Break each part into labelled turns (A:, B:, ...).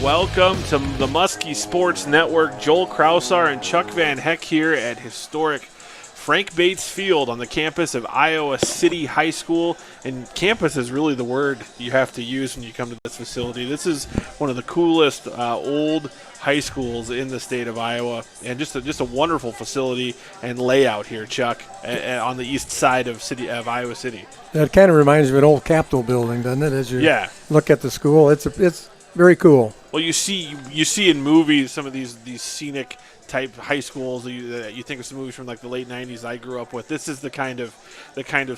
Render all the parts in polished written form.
A: welcome to the Muskie Sports Network. Joel Krausar and Chuck Van Heck here at historic Frank Bates Field on the campus of Iowa City High School. And campus is really the word you have to use when you come to this facility. This is one of the coolest old high schools in the state of Iowa, and just a wonderful facility and layout here, Chuck, on the east side of Iowa City.
B: That kind of reminds me of an old Capitol building, doesn't it? As you look at the school, it's very cool.
A: Well, you see in movies some of these scenic type high schools that you think of some movies from like the late '90s I grew up with. This is the kind of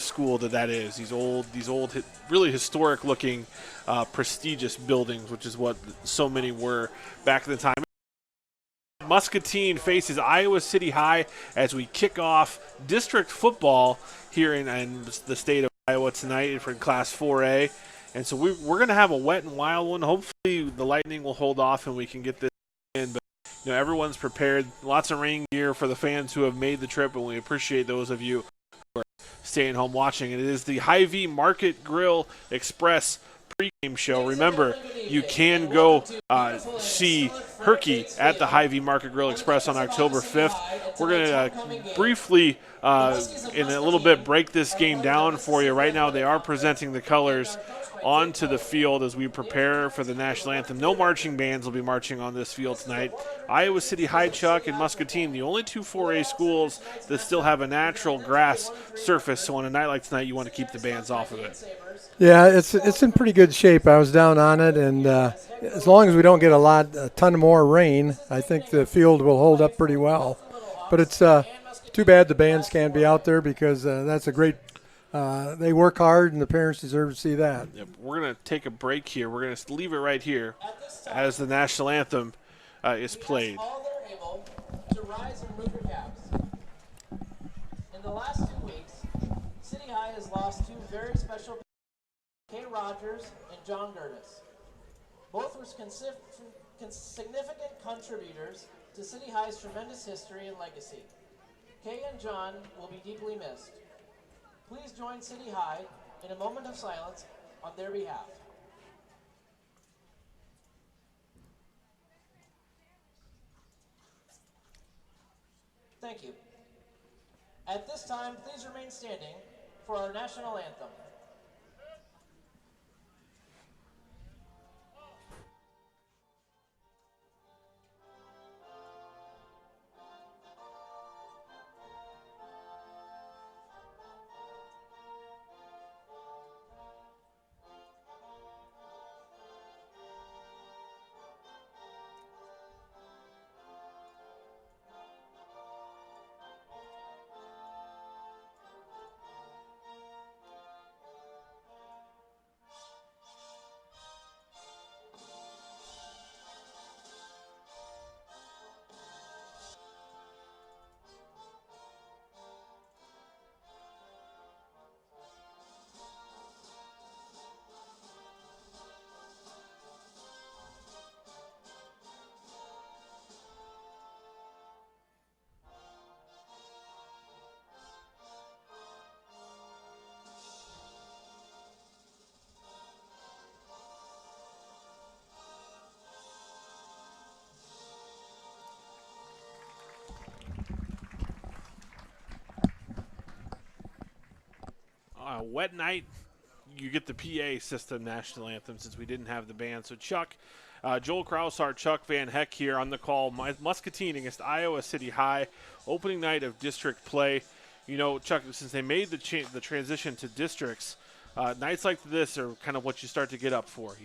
A: school that is. These old really historic looking prestigious buildings, which is what so many were back in the time. Muscatine faces Iowa City High as we kick off district football here in the state of Iowa tonight for Class 4A. And so we're going to have a wet and wild one. Hopefully the lightning will hold off and we can get this in. But everyone's prepared. Lots of rain gear for the fans who have made the trip, and we appreciate those of you who are staying home watching. And it is the Hy-Vee Market Grill Express pregame show. Remember, you can go see Herky at the Hy-Vee Market Grill Express on October 5th. We're going to briefly, in a little bit, break this game down for you. Right now, they are presenting the colors onto the field as we prepare for the national anthem. No marching bands will be marching on this field tonight. Iowa City High, Chuck, and Muscatine, the only two 4A schools that still have a natural grass surface. So on a night like tonight, you want to keep the bands off of it.
B: Yeah, it's in pretty good shape. I was down on it, and as long as we don't get a ton more rain, I think the field will hold up pretty well. But it's too bad the bands can't be out there because that's a great they work hard, and the parents deserve to see that.
A: Yep. We're going to take a break here. We're going to leave it right here as the national anthem is played.
C: All they're able to rise and move your caps. In the last 2 weeks, City High has lost two very special people, Kay Rogers and John Gertis. Both were significant contributors to City High's tremendous history and legacy. Kay and John will be deeply missed. Please join City High in a moment of silence on their behalf. Thank you. At this time, please remain standing for our national anthem.
A: Wet night, you get the PA system national anthem since we didn't have the band. So Chuck, Joel Krausar, Chuck Van Heck here on the call. Muscatine against Iowa City High, opening night of district play. Chuck, since they made the transition to districts, nights like this are kind of what you start to get up for.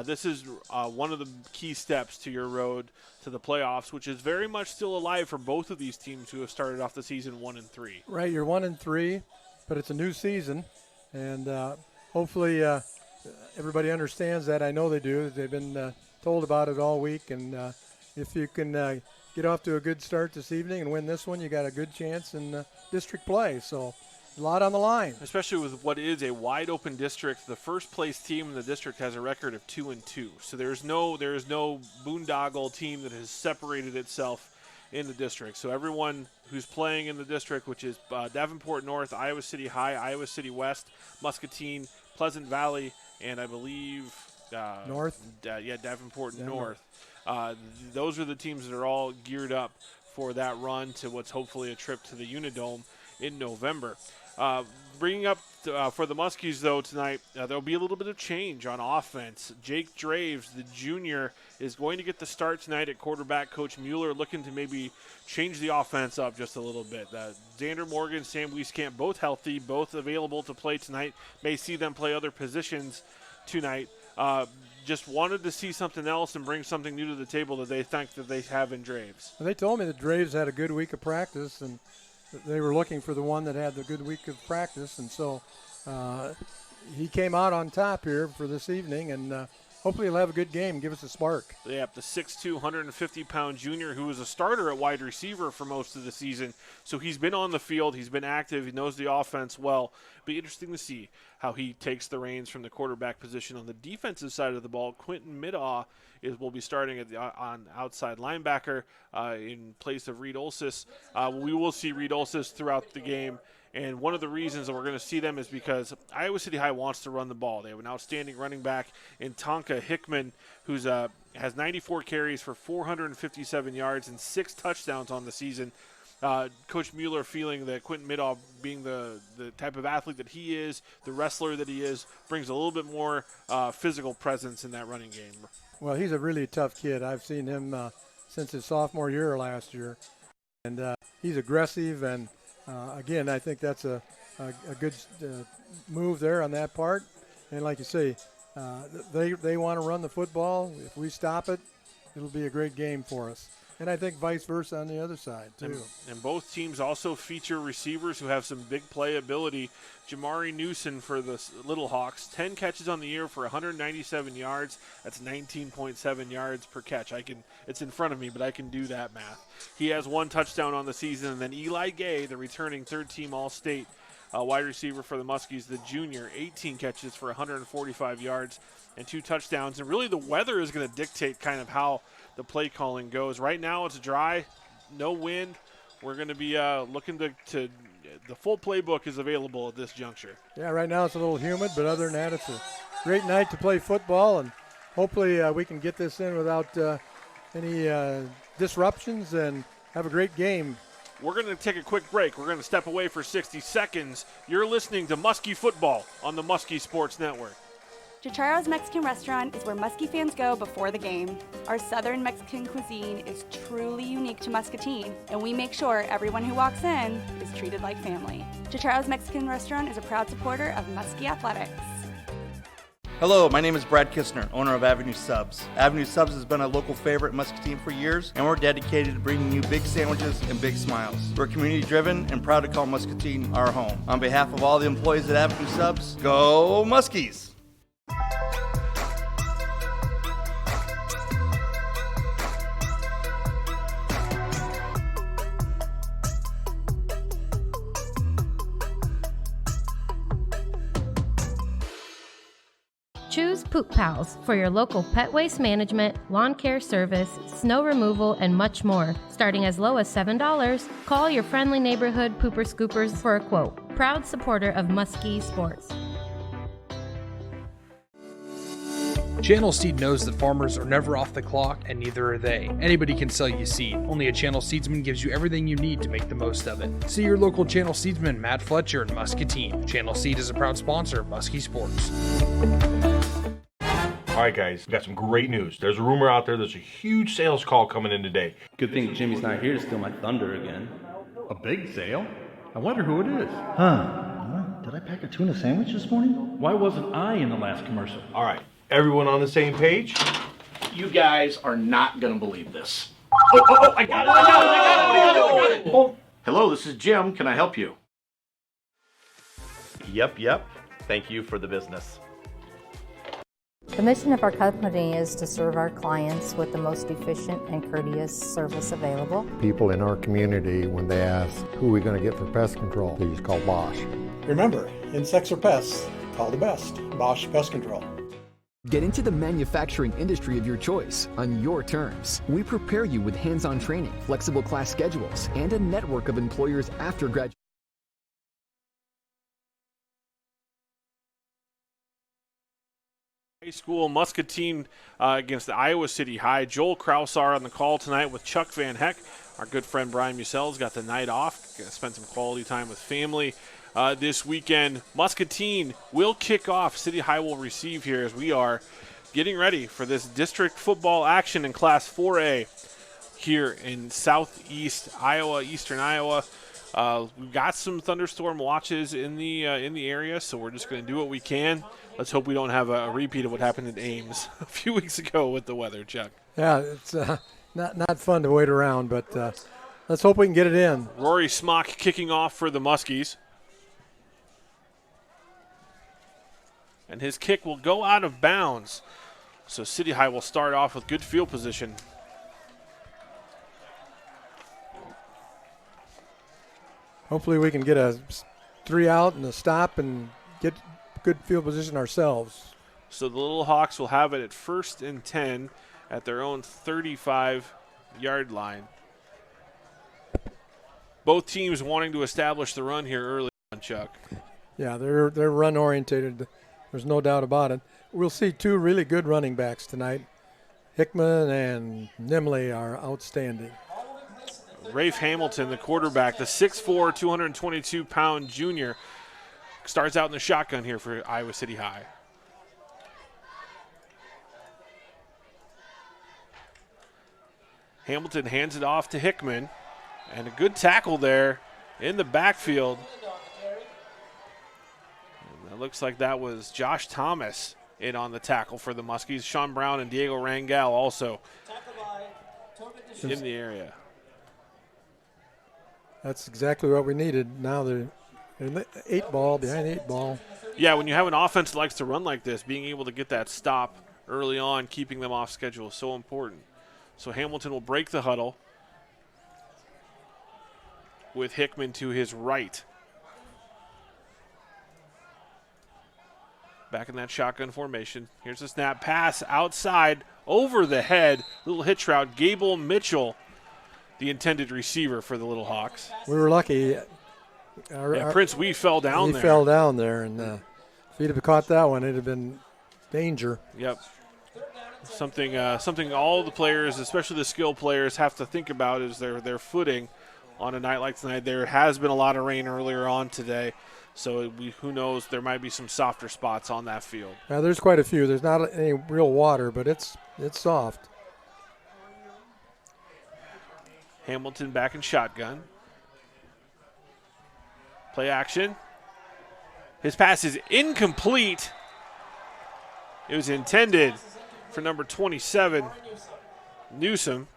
A: This is one of the key steps to your road to the playoffs, which is very much still alive for both of these teams who have started off the season 1-3.
B: Right, you're 1-3. But it's a new season, and hopefully everybody understands that. I know they do. They've been told about it all week, and if you can get off to a good start this evening and win this one, you got a good chance in district play. So a lot on the line.
A: Especially with what is a wide-open district. The first-place team in the district has a record of 2-2. So there is no boondoggle team that has separated itself in the district. So everyone who's playing in the district, which is Davenport North, Iowa City High, Iowa City West, Muscatine, Pleasant Valley, and I believe
B: North.
A: Davenport
B: Denver.
A: North. Those are the teams that are all geared up for that run to what's hopefully a trip to the Unidome in November. Bringing up for the Muskies, though, tonight, there'll be a little bit of change on offense. Jake Draves, the junior, is going to get the start tonight at quarterback. Coach Mueller looking to maybe change the offense up just a little bit. Xander Morgan, Sam Wieskamp, both healthy, both available to play tonight. May see them play other positions tonight. Just wanted to see something else and bring something new to the table that they think that they have in Draves.
B: They told me that Draves had a good week of practice, and they were looking for the one that had the good week of practice, and so he came out on top here for this evening, and hopefully he'll have a good game, give us a spark.
A: Yep, the 6'2", 150-pound junior who was a starter at wide receiver for most of the season. So he's been on the field, he's been active, he knows the offense well. Be interesting to see how he takes the reins from the quarterback position. On the defensive side of the ball, Quentin Middaugh will be starting on outside linebacker in place of Reed Olsis. We will see Reed Olsis throughout the game. And one of the reasons that we're going to see them is because Iowa City High wants to run the ball. They have an outstanding running back in Tonka Hickman, who's has 94 carries for 457 yards and 6 touchdowns on the season. Coach Mueller feeling that Quentin Middaugh, being the type of athlete that he is, the wrestler that he is, brings a little bit more physical presence in that running game.
B: Well, he's a really tough kid. I've seen him since his sophomore year last year. And he's aggressive, and again, I think that's a good move there on that part. And like you say, they want to run the football. If we stop it, it'll be a great game for us. And I think vice versa on the other side, too.
A: And both teams also feature receivers who have some big play ability. Jamari Newsom for the Little Hawks, 10 catches on the year for 197 yards. That's 19.7 yards per catch. It's in front of me, but I can do that math. He has 1 touchdown on the season. And then Eli Gay, the returning third-team All-State wide receiver for the Muskies, the junior, 18 catches for 145 yards and 2 touchdowns. And really the weather is going to dictate kind of how the play calling goes. Right now it's dry, no wind. We're going to be looking to the full playbook is available at this juncture.
B: Yeah, right now it's a little humid, but other than that, it's a great night to play football, and hopefully we can get this in without any disruptions and have a great game.
A: We're going to take a quick break. We're going to step away for 60 seconds. You're listening to Muskie Football on the Muskie Sports Network.
D: Chicharo's Mexican Restaurant is where Muskie fans go before the game. Our Southern Mexican cuisine is truly unique to Muscatine, and we make sure everyone who walks in is treated like family. Chicharo's Mexican Restaurant is a proud supporter of Muskie Athletics.
E: Hello, my name is Brad Kistner, owner of Avenue Subs. Avenue Subs has been a local favorite in Muscatine for years, and we're dedicated to bringing you big sandwiches and big smiles. We're community-driven and proud to call Muscatine our home. On behalf of all the employees at Avenue Subs, go Muskies!
F: Choose Poop Pals for your local pet waste management, lawn care service, snow removal, and much more. Starting as low as $7, call your friendly neighborhood pooper scoopers for a quote. Proud supporter of Muskie Sports.
G: Channel Seed knows that farmers are never off the clock, and neither are they. Anybody can sell you seed. Only a Channel Seedsman gives you everything you need to make the most of it. See your local Channel Seedsman, Matt Fletcher in Muscatine. Channel Seed is a proud sponsor of Muskie Sports.
H: All right, guys, we got some great news. There's a rumor out there there's a huge sales call coming in today.
I: Good thing Jimmy's not here to steal my thunder again.
J: A big sale? I wonder who it is.
K: Did I pack a tuna sandwich this morning?
J: Why wasn't I in the last commercial?
H: All right, everyone on the same page?
I: You guys are not going to believe this.
H: I got it!
I: Oh. Hello, this is Jim. Can I help you?
L: Yep. Thank you for the business.
M: The mission of our company is to serve our clients with the most efficient and courteous service available.
N: People in our community, when they ask who are we going to get for pest control, they just call Bosch.
O: Remember, insects or pests, call the best, Bosch Pest Control.
P: Get into the manufacturing industry of your choice on your terms. We prepare you with hands-on training, flexible class schedules, and a network of employers after graduation.
A: High school Muscatine against the Iowa City High. Joel Krausar on the call tonight with Chuck Van Heck. Our good friend Brian Musell's got the night off. Gonna spend some quality time with family this weekend. Muscatine will kick off. City High will receive here as we are getting ready for this district football action in Class 4A here in southeast Iowa, eastern Iowa. We've got some thunderstorm watches in the area, so we're just going to do what we can. Let's hope we don't have a repeat of what happened in Ames a few weeks ago with the weather, Chuck.
B: Yeah, it's not fun to wait around, but let's hope we can get it in.
A: Rory Smock kicking off for the Muskies. And his kick will go out of bounds. So City High will start off with good field position.
B: Hopefully we can get a 3 out and a stop and get good field position ourselves.
A: So the Little Hawks will have it at 1st and 10 at their own 35-yard line. Both teams wanting to establish the run here early on, Chuck.
B: Yeah, they're run-orientated. There's no doubt about it. We'll see 2 really good running backs tonight. Hickman and Nimley are outstanding.
A: Rafe Hamilton, the quarterback, the 6'4", 222-pound junior, starts out in the shotgun here for Iowa City High. Hamilton hands it off to Hickman, and a good tackle there in the backfield. And it looks like that was Josh Thomas in on the tackle for the Muskies. Sean Brown and Diego Rangel also in the area.
B: That's exactly what we needed. Now they're 8 ball, behind 8 ball.
A: Yeah, when you have an offense that likes to run like this, being able to get that stop early on, keeping them off schedule is so important. So Hamilton will break the huddle with Hickman to his right. Back in that shotgun formation. Here's the snap pass outside over the head. Little hitch route. Gable Mitchell, the intended receiver for the Little Hawks.
B: We were lucky.
A: Prince Wee fell down there.
B: He fell down there, and if he'd have caught that one, it'd have been danger.
A: Yep. Something all the players, especially the skill players, have to think about is their footing on a night like tonight. There has been a lot of rain earlier on today, so who knows, there might be some softer spots on that field.
B: There's quite a few. There's not any real water, but it's soft.
A: Hamilton back in shotgun. Play action. His pass is incomplete. It was intended for number 27, Newsom.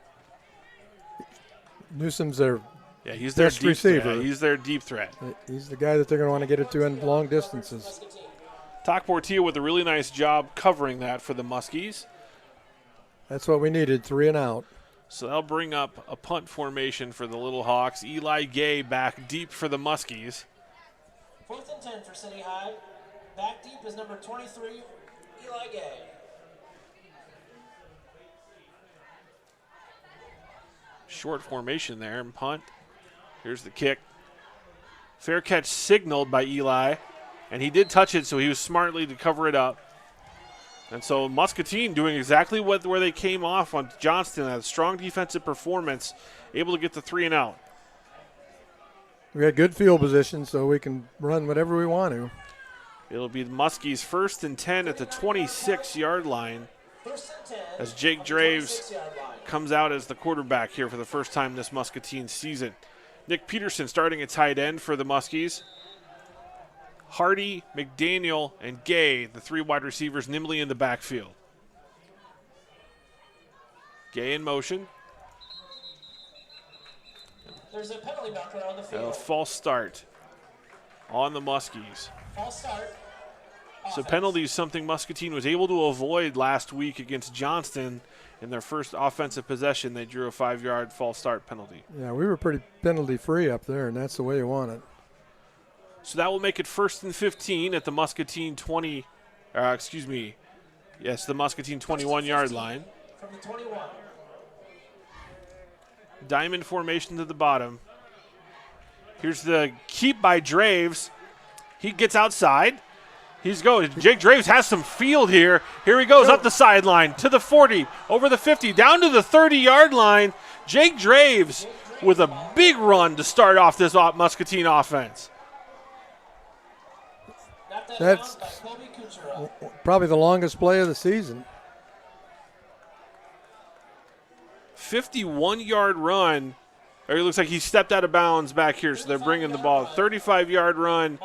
B: Newsom's their
A: he's their
B: best receiver.
A: He's their deep threat.
B: He's the guy that they're going to want to get it to in long distances.
A: Talk Portillo with a really nice job covering that for the Muskies.
B: That's what we needed, 3 and out.
A: So that'll bring up a punt formation for the Little Hawks. Eli Gay back deep for the Muskies.
C: 4th and 10 for City High. Back deep is number 23, Eli Gay.
A: Short formation there and punt. Here's the kick. Fair catch signaled by Eli, and he did touch it, so he was smartly to cover it up. And so Muscatine doing exactly where they came off on Johnston, a strong defensive performance, able to get the 3 and out.
B: We had good field position, so we can run whatever we want to.
A: It'll be the Muskies 1st and 10 at the 26-yard line as Jake Draves comes out as the quarterback here for the first time this Muscatine season. Nick Peterson starting at tight end for the Muskies. Hardy, McDaniel, and Gay, the 3 wide receivers, nimbly in the backfield. Gay in motion.
C: There's a penalty marker on the field.
A: A false start on the Muskies.
C: False start.
A: So penalty is something Muscatine was able to avoid last week against Johnston. In their first offensive possession, they drew a 5-yard false start penalty.
B: Yeah, we were pretty penalty-free up there, and that's the way you want it.
A: So that will make it 1st and 15 at the Muscatine the Muscatine 21-yard line.
C: From the 21.
A: Diamond formation to the bottom. Here's the keep by Draves. He gets outside. He's going. Jake Draves has some field here. Here he goes up the sideline to the 40, over the 50, down to the 30-yard line. Jake Draves with a big run to start off this Muscatine offense.
B: That's probably the longest play of the season.
A: 51-yard run. Or it looks like he stepped out of bounds back here, so they're bringing the ball. 35-yard run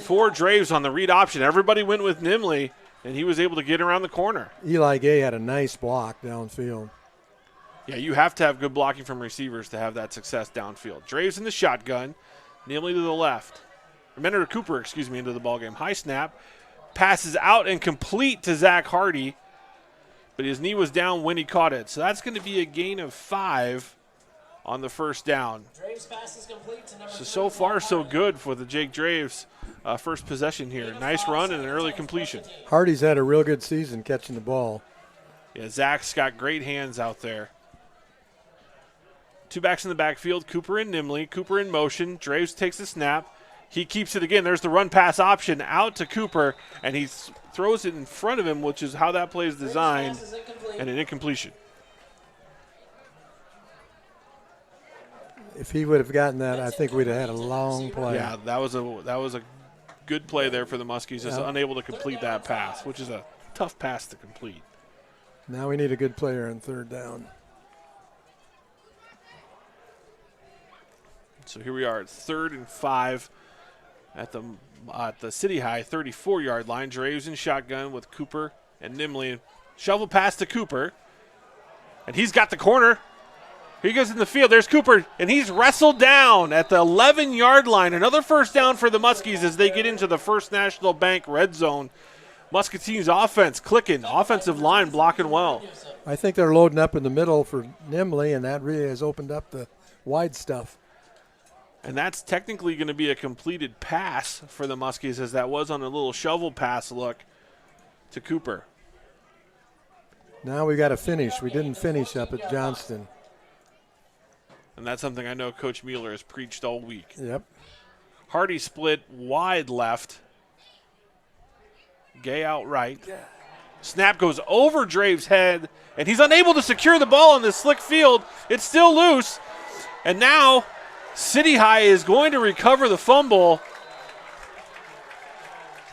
A: for Draves on the read option. Everybody went with Nimley, and he was able to get around the corner.
B: Eli Gay had a nice block downfield.
A: Yeah, you have to have good blocking from receivers to have that success downfield. Draves in the shotgun. Nimley to the left. Remender Cooper, into the ballgame. High snap. Passes out and complete to Zach Hardy, but his knee was down when he caught it. So that's going to be a gain of 5 on the first down. So far, so good for the Jake Draves first possession here. Nice run and an early completion.
B: Hardy's had a real good season catching the ball.
A: Yeah, Zach's got great hands out there. 2 backs in the backfield, Cooper and Nimley. Cooper in motion. Draves takes the snap. He keeps it again. There's the run-pass option out to Cooper, and he throws it in front of him, which is how that play is designed, and an incompletion.
B: If he would have gotten that, I think we'd have had a long play.
A: Yeah, that was a good play there for the Muskies, just unable to complete that pass, which is a tough pass to complete.
B: Now we need a good player on third down.
A: So here we are at 3rd and 5 at the City High 34-yard line. Draves in shotgun with Cooper and Nimley. Shovel pass to Cooper, and he's got the corner. Here he goes in the field. There's Cooper, and he's wrestled down at the 11-yard line. Another first down for the Muskies as they get into the First National Bank red zone. Muscatine's offense clicking, offensive line blocking well.
B: I think they're loading up in the middle for Nimley, and that really has opened up the wide stuff.
A: And that's technically going to be a completed pass for the Muskies, as that was on a little shovel pass look to Cooper.
B: Now we got to finish. We didn't finish up at Johnston.
A: And that's something I know Coach Mueller has preached all week.
B: Yep.
A: Hardy split wide left. Gay out right. Snap goes over Draves' head, and he's unable to secure the ball in this slick field. It's still loose. And now City High is going to recover the fumble,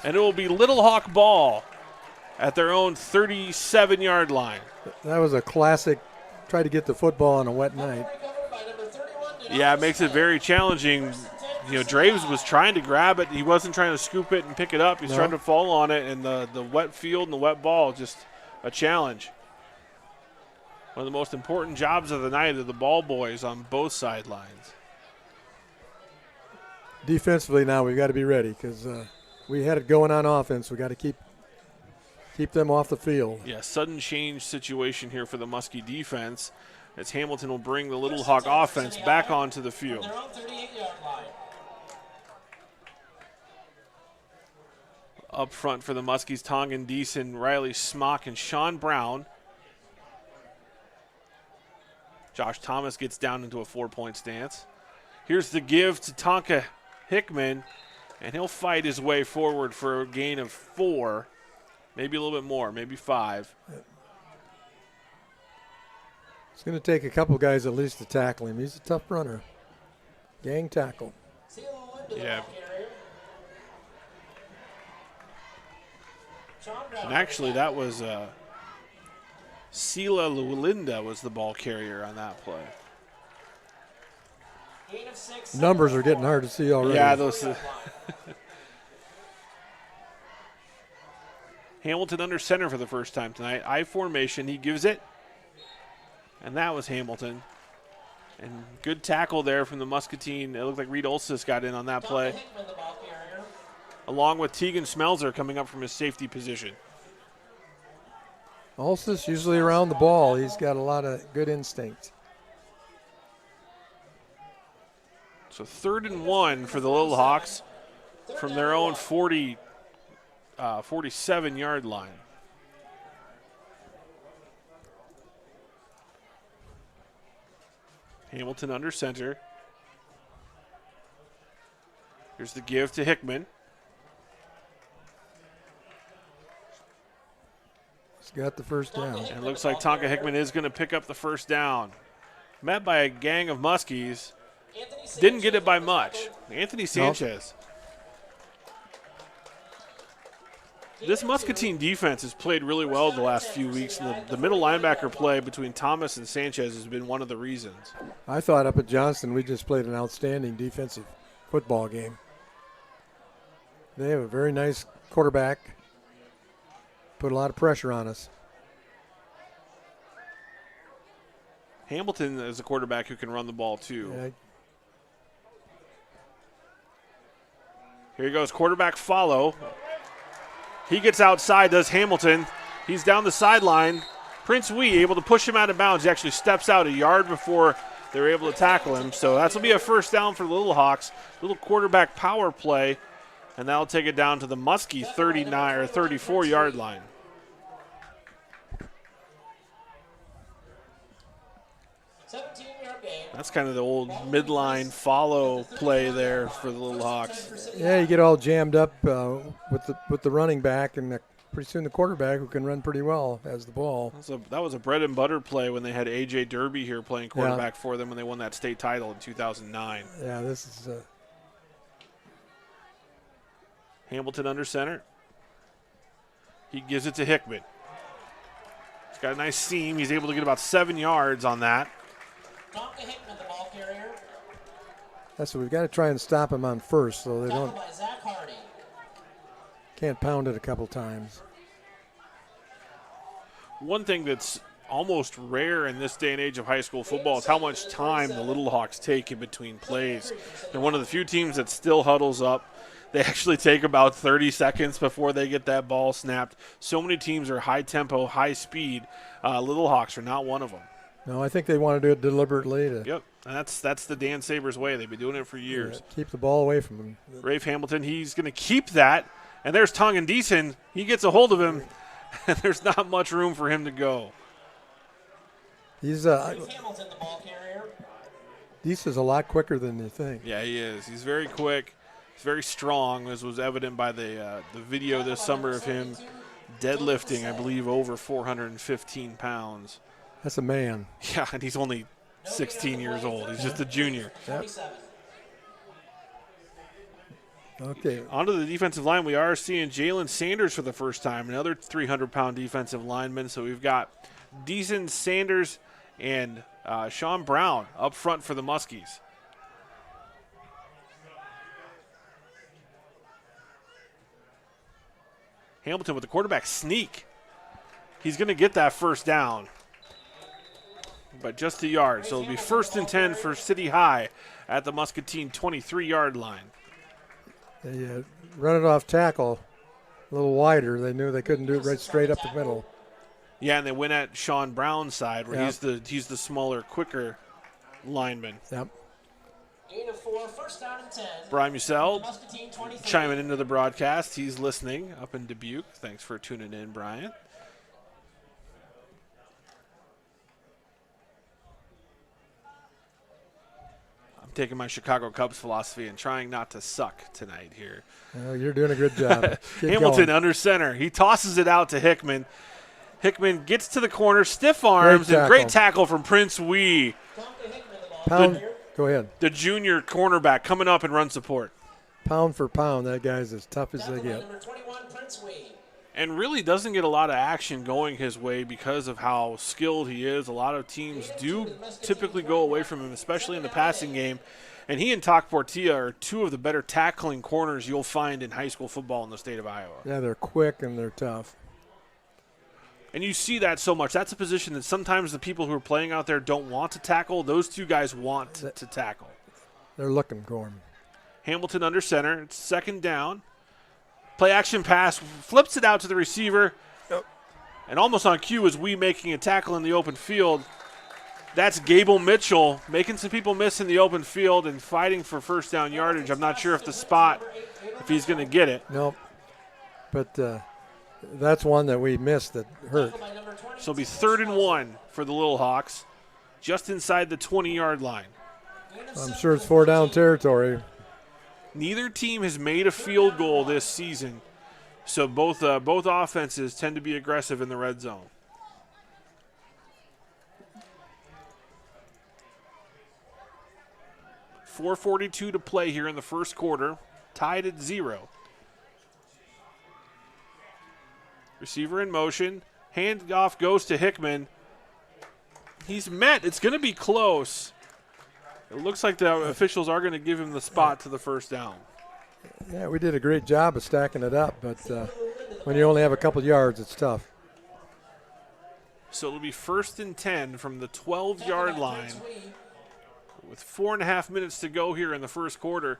A: and it will be Little Hawk ball at their own 37-yard line.
B: That was a classic try to get the football on a wet night.
A: Yeah, it makes it very challenging. You know, Draves was trying to grab it. He wasn't trying to scoop it and pick it up. He's trying to fall on it, and the wet field and the wet ball, just a challenge. One of the most important jobs of the night of the ball boys on both sidelines.
B: Defensively now we've got to be ready because we had it going on offense. We got to keep them off the field.
A: Yeah, sudden change situation here for the Muskie defense, as Hamilton will bring the Little Hawk offense back onto the field. Up front for the Muskies, Tongan Deason, Riley Smock, and Sean Brown. Josh Thomas gets down into a 4-point stance. Here's the give to Tonka Hickman, and he'll fight his way forward for a gain of 4, maybe a little bit more, maybe 5.
B: It's going to take a couple guys at least to tackle him. He's a tough runner. Gang tackle.
A: Yeah. And actually, that was Sila Lulinda was the ball carrier on that play.
B: Numbers are getting hard to see already.
A: Yeah, those. Hamilton under center for the first time tonight. I formation, he gives it. And that was Hamilton. And good tackle there from the Muscatine. It looked like Reed Olsis got in on that play. Along with Tegan Smelzer coming up from his safety position.
B: Olsis usually around the ball. He's got a lot of good instinct.
A: So 3rd and 1 for the Little Hawks from their own 47-yard line. Hamilton under center. Here's the give to Hickman.
B: got the first down.
A: And it looks like Tonka Hickman is going to pick up the first down. Met by a gang of Muskies. Didn't get it by much. Anthony Sanchez. This Muscatine defense has played really well the last few weeks, and the middle linebacker play between Thomas and Sanchez has been one of the reasons.
B: I thought up at Johnston we just played an outstanding defensive football game. They have a very nice quarterback. Put a lot of pressure on us.
A: Hamilton is a quarterback who can run the ball too.
B: Yeah.
A: Here he goes, quarterback follow. He gets outside, does Hamilton. He's down the sideline. Prince Wee able to push him out of bounds. He actually steps out a yard before they're able to tackle him. So that's will be a first down for the Little Hawks. Little quarterback power play, and that'll take it down to the Muskie 39 or 34-yard line. That's kind of the old midline follow play there for the Little Hawks.
B: Yeah, you get all jammed up with the running back, and pretty soon the quarterback, who can run pretty well, has the ball.
A: That was a bread and butter play when they had A.J. Derby here playing quarterback for them when they won that state title in 2009.
B: Yeah, this is
A: Hamilton under center. He gives it to Hickman. He's got a nice seam. He's able to get about 7 yards on that.
C: Tonka Hickman, the ball carrier.
B: That's what we've got to try and stop him on first, so they don't.
C: By Zach Hardy.
B: Can't pound it a couple times.
A: One thing that's almost rare in this day and age of high school football is how much time the Little Hawks take in between plays. They're one of the few teams that still huddles up. They actually take about 30 seconds before they get that ball snapped. So many teams are high tempo, high speed. Little Hawks are not one of them.
B: No, I think they want to do it deliberately.
A: Yep, and that's the Dan Sabers way. They've been doing it for years.
B: Yeah, keep the ball away from him.
A: Rafe Hamilton, he's going to keep that. And there's Tongan Deason. He gets a hold of him, and there's not much room for him to go.
B: He's
C: Hamilton, the ball carrier.
B: Deason's a lot quicker than you think.
A: Yeah, he is. He's very quick. He's very strong, as was evident by the video this summer of him deadlifting, I believe, over 415 pounds.
B: That's a man.
A: Yeah, and he's only 16 years old. He's just a junior.
B: Yep. Okay.
A: Onto the defensive line, we are seeing Jalen Sanders for the first time, another 300-pound defensive lineman. So we've got Deason, Sanders, and Sean Brown up front for the Muskies. Hamilton with the quarterback sneak. He's going to get that first down, but just a yard. So it'll be 1st and 10 for City High at the Muscatine 23-yard line.
B: They run it off tackle a little wider. They knew they couldn't do it right straight up the middle.
A: Yeah, and they went at Sean Brown's side, where he's the smaller, quicker lineman.
B: Yep.
C: 8 of 4, 1st down and 10.
A: Brian Musell chiming into the broadcast. He's listening up in Dubuque. Thanks for tuning in, Brian. Taking my Chicago Cubs philosophy and trying not to suck tonight here.
B: Well, you're doing a good job.
A: Hamilton under center. He tosses it out to Hickman. Hickman gets to the corner, stiff arms, and great tackle from Prince Wee.
B: Pound. Go ahead.
A: The junior cornerback coming up and run support.
B: Pound for pound, that guy's as tough as they get.
C: Number 21, Prince Wee.
A: And really doesn't get a lot of action going his way because of how skilled he is. A lot of teams do typically go away from him, especially in the passing game. And he and Tak Portilla are two of the better tackling corners you'll find in high school football in the state of Iowa.
B: Yeah, they're quick and they're tough.
A: And you see that so much. That's a position that sometimes the people who are playing out there don't want to tackle. Those two guys want to tackle.
B: They're looking for him.
A: Hamilton under center. It's 2nd down. Play action pass, flips it out to the receiver, and almost on cue is Wee making a tackle in the open field. That's Gable Mitchell making some people miss in the open field and fighting for 1st down yardage. I'm not sure if if he's going to get it.
B: Nope. But that's one that we missed that hurt.
A: So it'll be 3rd and 1 for the Little Hawks, just inside the 20-yard line.
B: I'm sure it's 4 down territory.
A: Neither team has made a field goal this season So both offenses tend to be aggressive in the red zone. .442 to play here in the first quarter, tied at 0. Receiver in motion. Handoff goes to Hickman. He's met. It's going to be close. It looks like the officials are going to give him the spot to the first down.
B: Yeah, we did a great job of stacking it up, but when you only have a couple yards, it's tough.
A: So it'll be 1st and 10 from the 12-yard line with 4.5 minutes to go here in the first quarter.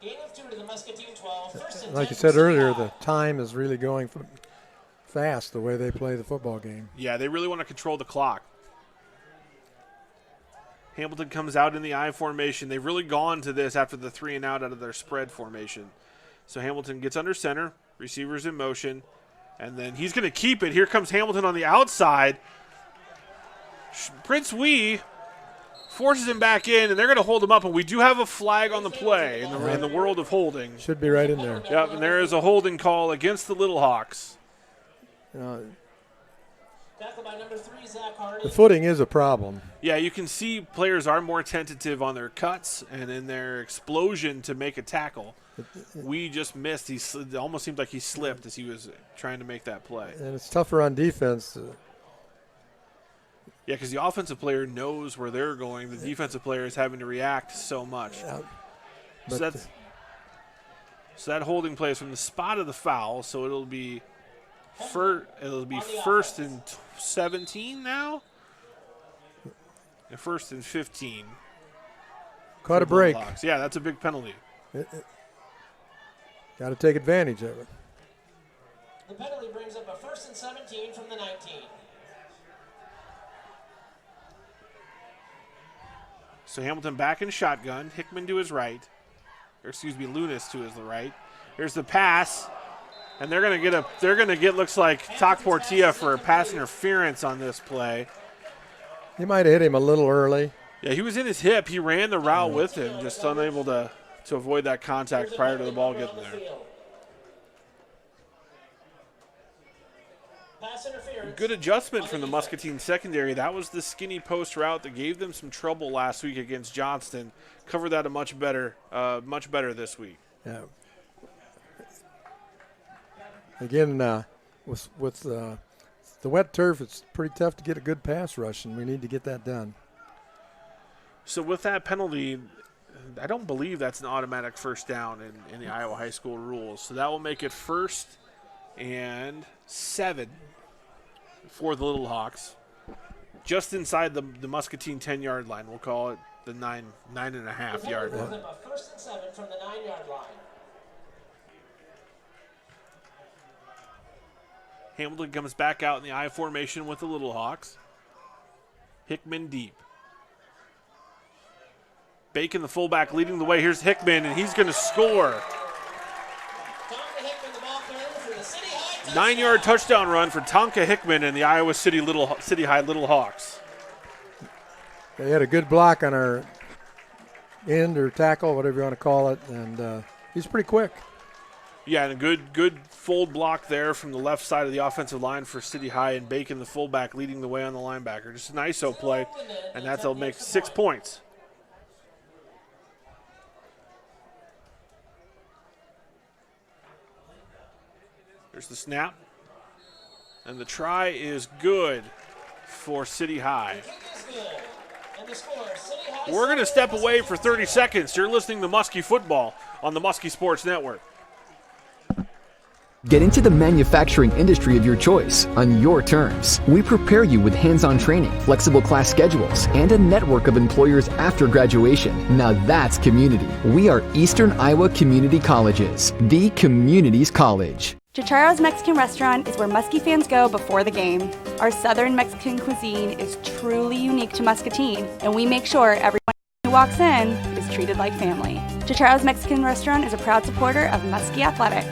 C: Gain of 2 to the Muscatine 12. First and
B: Like
C: 10
B: you said
C: for City
B: earlier,
C: High.
B: the time is really going fast the way they play the football game.
A: Yeah, they really want to control the clock. Hamilton comes out in the I formation. They've really gone to this after the 3 and out of their spread formation. So Hamilton gets under center, receivers in motion, and then he's going to keep it. Here comes Hamilton on the outside. Prince Wee forces him back in, and they're going to hold him up, and we do have a flag on the play in the world of holding.
B: Should be right in there.
A: Yep, and there is a holding call against the Little Hawks.
C: Tackled by number 3, Zach Hardy.
B: The footing is a problem.
A: Yeah, you can see players are more tentative on their cuts and in their explosion to make a tackle. We just missed. It almost seemed like he slipped as he was trying to make that play.
B: And it's tougher on defense.
A: Yeah, because the offensive player knows where they're going. The defensive player is having to react so much. So that holding play is from the spot of the foul, so it'll be first and 17 now? And 1st and 15.
B: Caught a break.
A: Yeah, that's a big penalty.
B: Got to take advantage of it.
C: The penalty brings up a 1st and 17 from the 19.
A: So Hamilton back in shotgun. Hickman to his right. Or excuse me, Lunas to his right. There's the pass. And they're gonna get looks like Tac Portilla for pass interference on this play.
B: He might have hit him a little early.
A: Yeah, he was in his hip. He ran the route with him, just unable to avoid that contact prior to the ball getting there.
C: Pass interference.
A: Good adjustment from the Muscatine secondary. That was the skinny post route that gave them some trouble last week against Johnston. Covered that much better this week.
B: Yeah. Again, with the wet turf, it's pretty tough to get a good pass rush, and we need to get that done.
A: So with that penalty, I don't believe that's an automatic first down in the Iowa high school rules. So that will make it 1st and 7 for the Little Hawks. Just inside the Muscatine 10-yard line. We'll call it the 9.5-yard line.
C: 1st and 7 from the 9-yard line.
A: Hamilton comes back out in the I formation with the Little Hawks. Hickman deep. Bacon, the fullback, leading the way. Here's Hickman, and he's going to score. 9-yard touchdown run for Tonka Hickman and the Iowa City High Little Hawks.
B: They had a good block on our end or tackle, whatever you want to call it, and he's pretty quick.
A: Yeah, and a good fold block there from the left side of the offensive line for City High, and Bacon, the fullback, leading the way on the linebacker. Just an ISO play, and that'll make 6 points. There's the snap, and the try is good for City High. We're going to step away for 30 seconds. You're listening to Muskie Football on the Muskie Sports Network.
P: Get into the manufacturing industry of your choice on your terms. We prepare you with hands-on training, flexible class schedules, and a network of employers after graduation. Now that's community. We are Eastern Iowa Community Colleges, the community's college.
D: Chicharo's Mexican Restaurant is where Muskie fans go before the game. Our Southern Mexican cuisine is truly unique to Muscatine, and we make sure everyone who walks in is treated like family. Chicharo's Mexican Restaurant is a proud supporter of Muskie Athletics.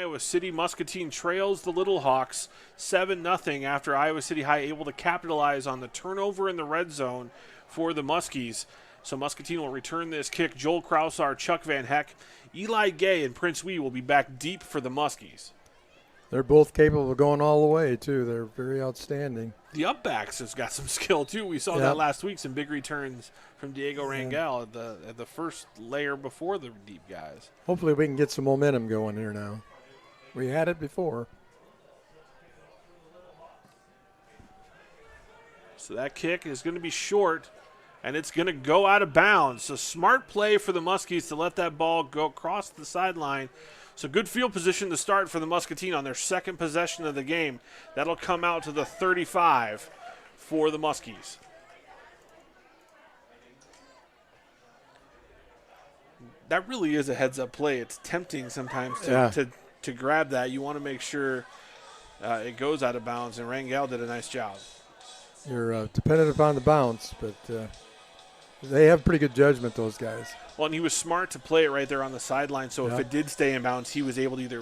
A: Iowa City. Muscatine trails the Little Hawks 7-0 after Iowa City High able to capitalize on the turnover in the red zone for the Muskies. So Muscatine will return this kick. Joel Krausar, Chuck Van Heck, Eli Gay, and Prince Wee will be back deep for the Muskies.
B: They're both capable of going all the way, too. They're very outstanding.
A: The upbacks has got some skill, too. We saw that last week, some big returns from Diego Rangel at the first layer before the deep guys.
B: Hopefully we can get some momentum going here now. We had it before.
A: So that kick is going to be short, and it's going to go out of bounds. So smart play for the Muskies to let that ball go across the sideline. So good field position to start for the Muscatine on their second possession of the game. That'll come out to the 35 for the Muskies. That really is a heads-up play. It's tempting sometimes to grab that. You want to make sure it goes out of bounds, and Rangel did a nice job.
B: You're dependent upon the bounce, but they have pretty good judgment, those guys.
A: Well, and he was smart to play it right there on the sideline, so if it did stay in bounds, he was able to either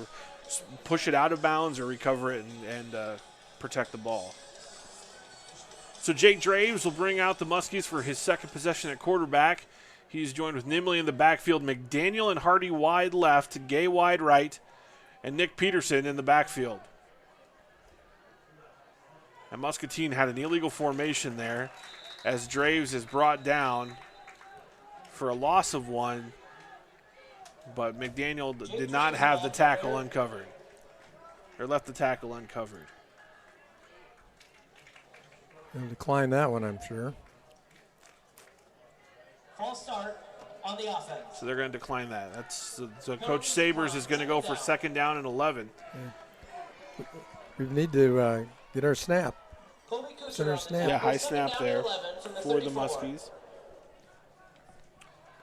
A: push it out of bounds or recover it and protect the ball. So Jake Draves will bring out the Muskies for his second possession at quarterback. He's joined with Nimley in the backfield, McDaniel and Hardy wide left, Gay wide right, and Nick Peterson in the backfield. And Muscatine had an illegal formation there as Draves is brought down for a loss of 1, but McDaniel did not have the tackle uncovered, or left the tackle uncovered.
B: They'll decline that one, I'm sure.
C: False start on the offense.
A: So they're going to decline that. So Coach Sabers is going to go for 2nd down and 11.
B: Yeah. We need to get our snap. Center snap.
A: Yeah, high snap there for the Muskies.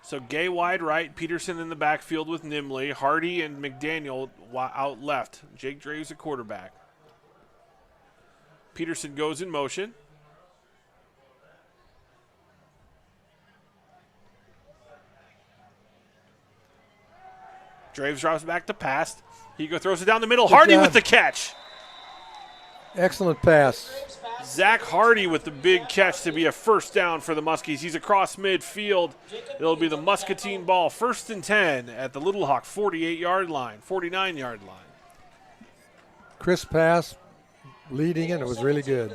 A: So Gay wide right, Peterson in the backfield with Nimley, Hardy and McDaniel out left. Jake Draves at quarterback. Peterson goes in motion. Draves drops back to pass. He throws it down the middle. Hardy with the catch.
B: Excellent pass.
A: Zach Hardy with the big catch to be a 1st down for the Muskies. He's across midfield. It'll be the Muscatine ball, 1st and 10 at the Little Hawk 49-yard line.
B: Crisp pass, leading it. It was really good.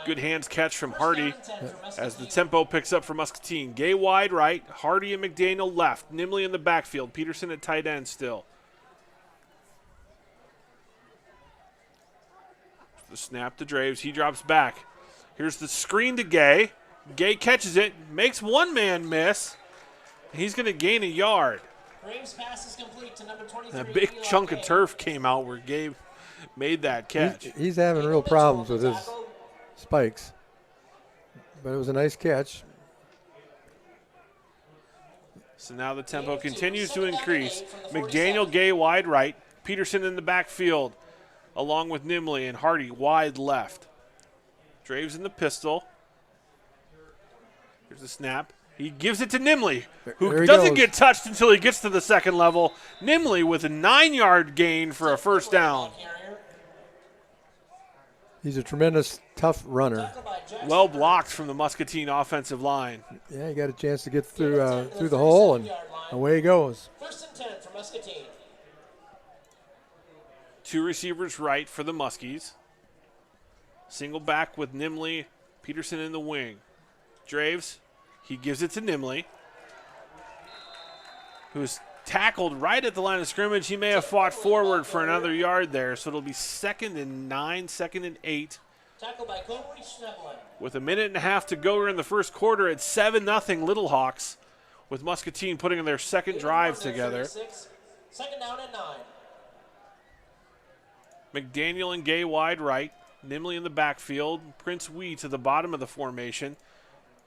A: Good hands catch from Hardy as the tempo picks up for Muscatine. Gay wide right, Hardy and McDaniel left. Nimley in the backfield. Peterson at tight end still. The snap to Draves. He drops back. Here's the screen to Gay. Gay catches it, makes one man miss. He's going to gain a yard.
C: Graves pass is complete to number 23.
A: A big chunk of turf came out where Gay made that catch.
B: He's having real problems with his spikes, but it was a nice catch.
A: So now the tempo continues to increase. McDaniel, Gay wide right. Peterson in the backfield, along with Nimley and Hardy wide left. Draves in the pistol. Here's the snap. He gives it to Nimley, who doesn't get touched until he gets to the 2nd level. Nimley with a 9-yard gain for a 1st down.
B: He's a tremendous, tough runner.
A: Well blocked from the Muscatine offensive line.
B: Yeah, he got a chance to get through the hole, and away he goes.
C: 1st and 10 for Muscatine.
A: 2 receivers right for the Muskies. Single back with Nimley, Peterson in the wing. Draves, he gives it to Nimley, who's tackled right at the line of scrimmage. He may have fought forward for another yard there, so it'll be 2nd and 9, 2nd and 8.
C: Tackled by Coburn Schnebelen.
A: With a minute and a half to go here in the 1st quarter, it's 7-0 Little Hawks, with Muscatine putting in their 2nd drive together.
C: 2nd down and 9.
A: McDaniel and Gay wide right. Nimley in the backfield. Prince Wee to the bottom of the formation.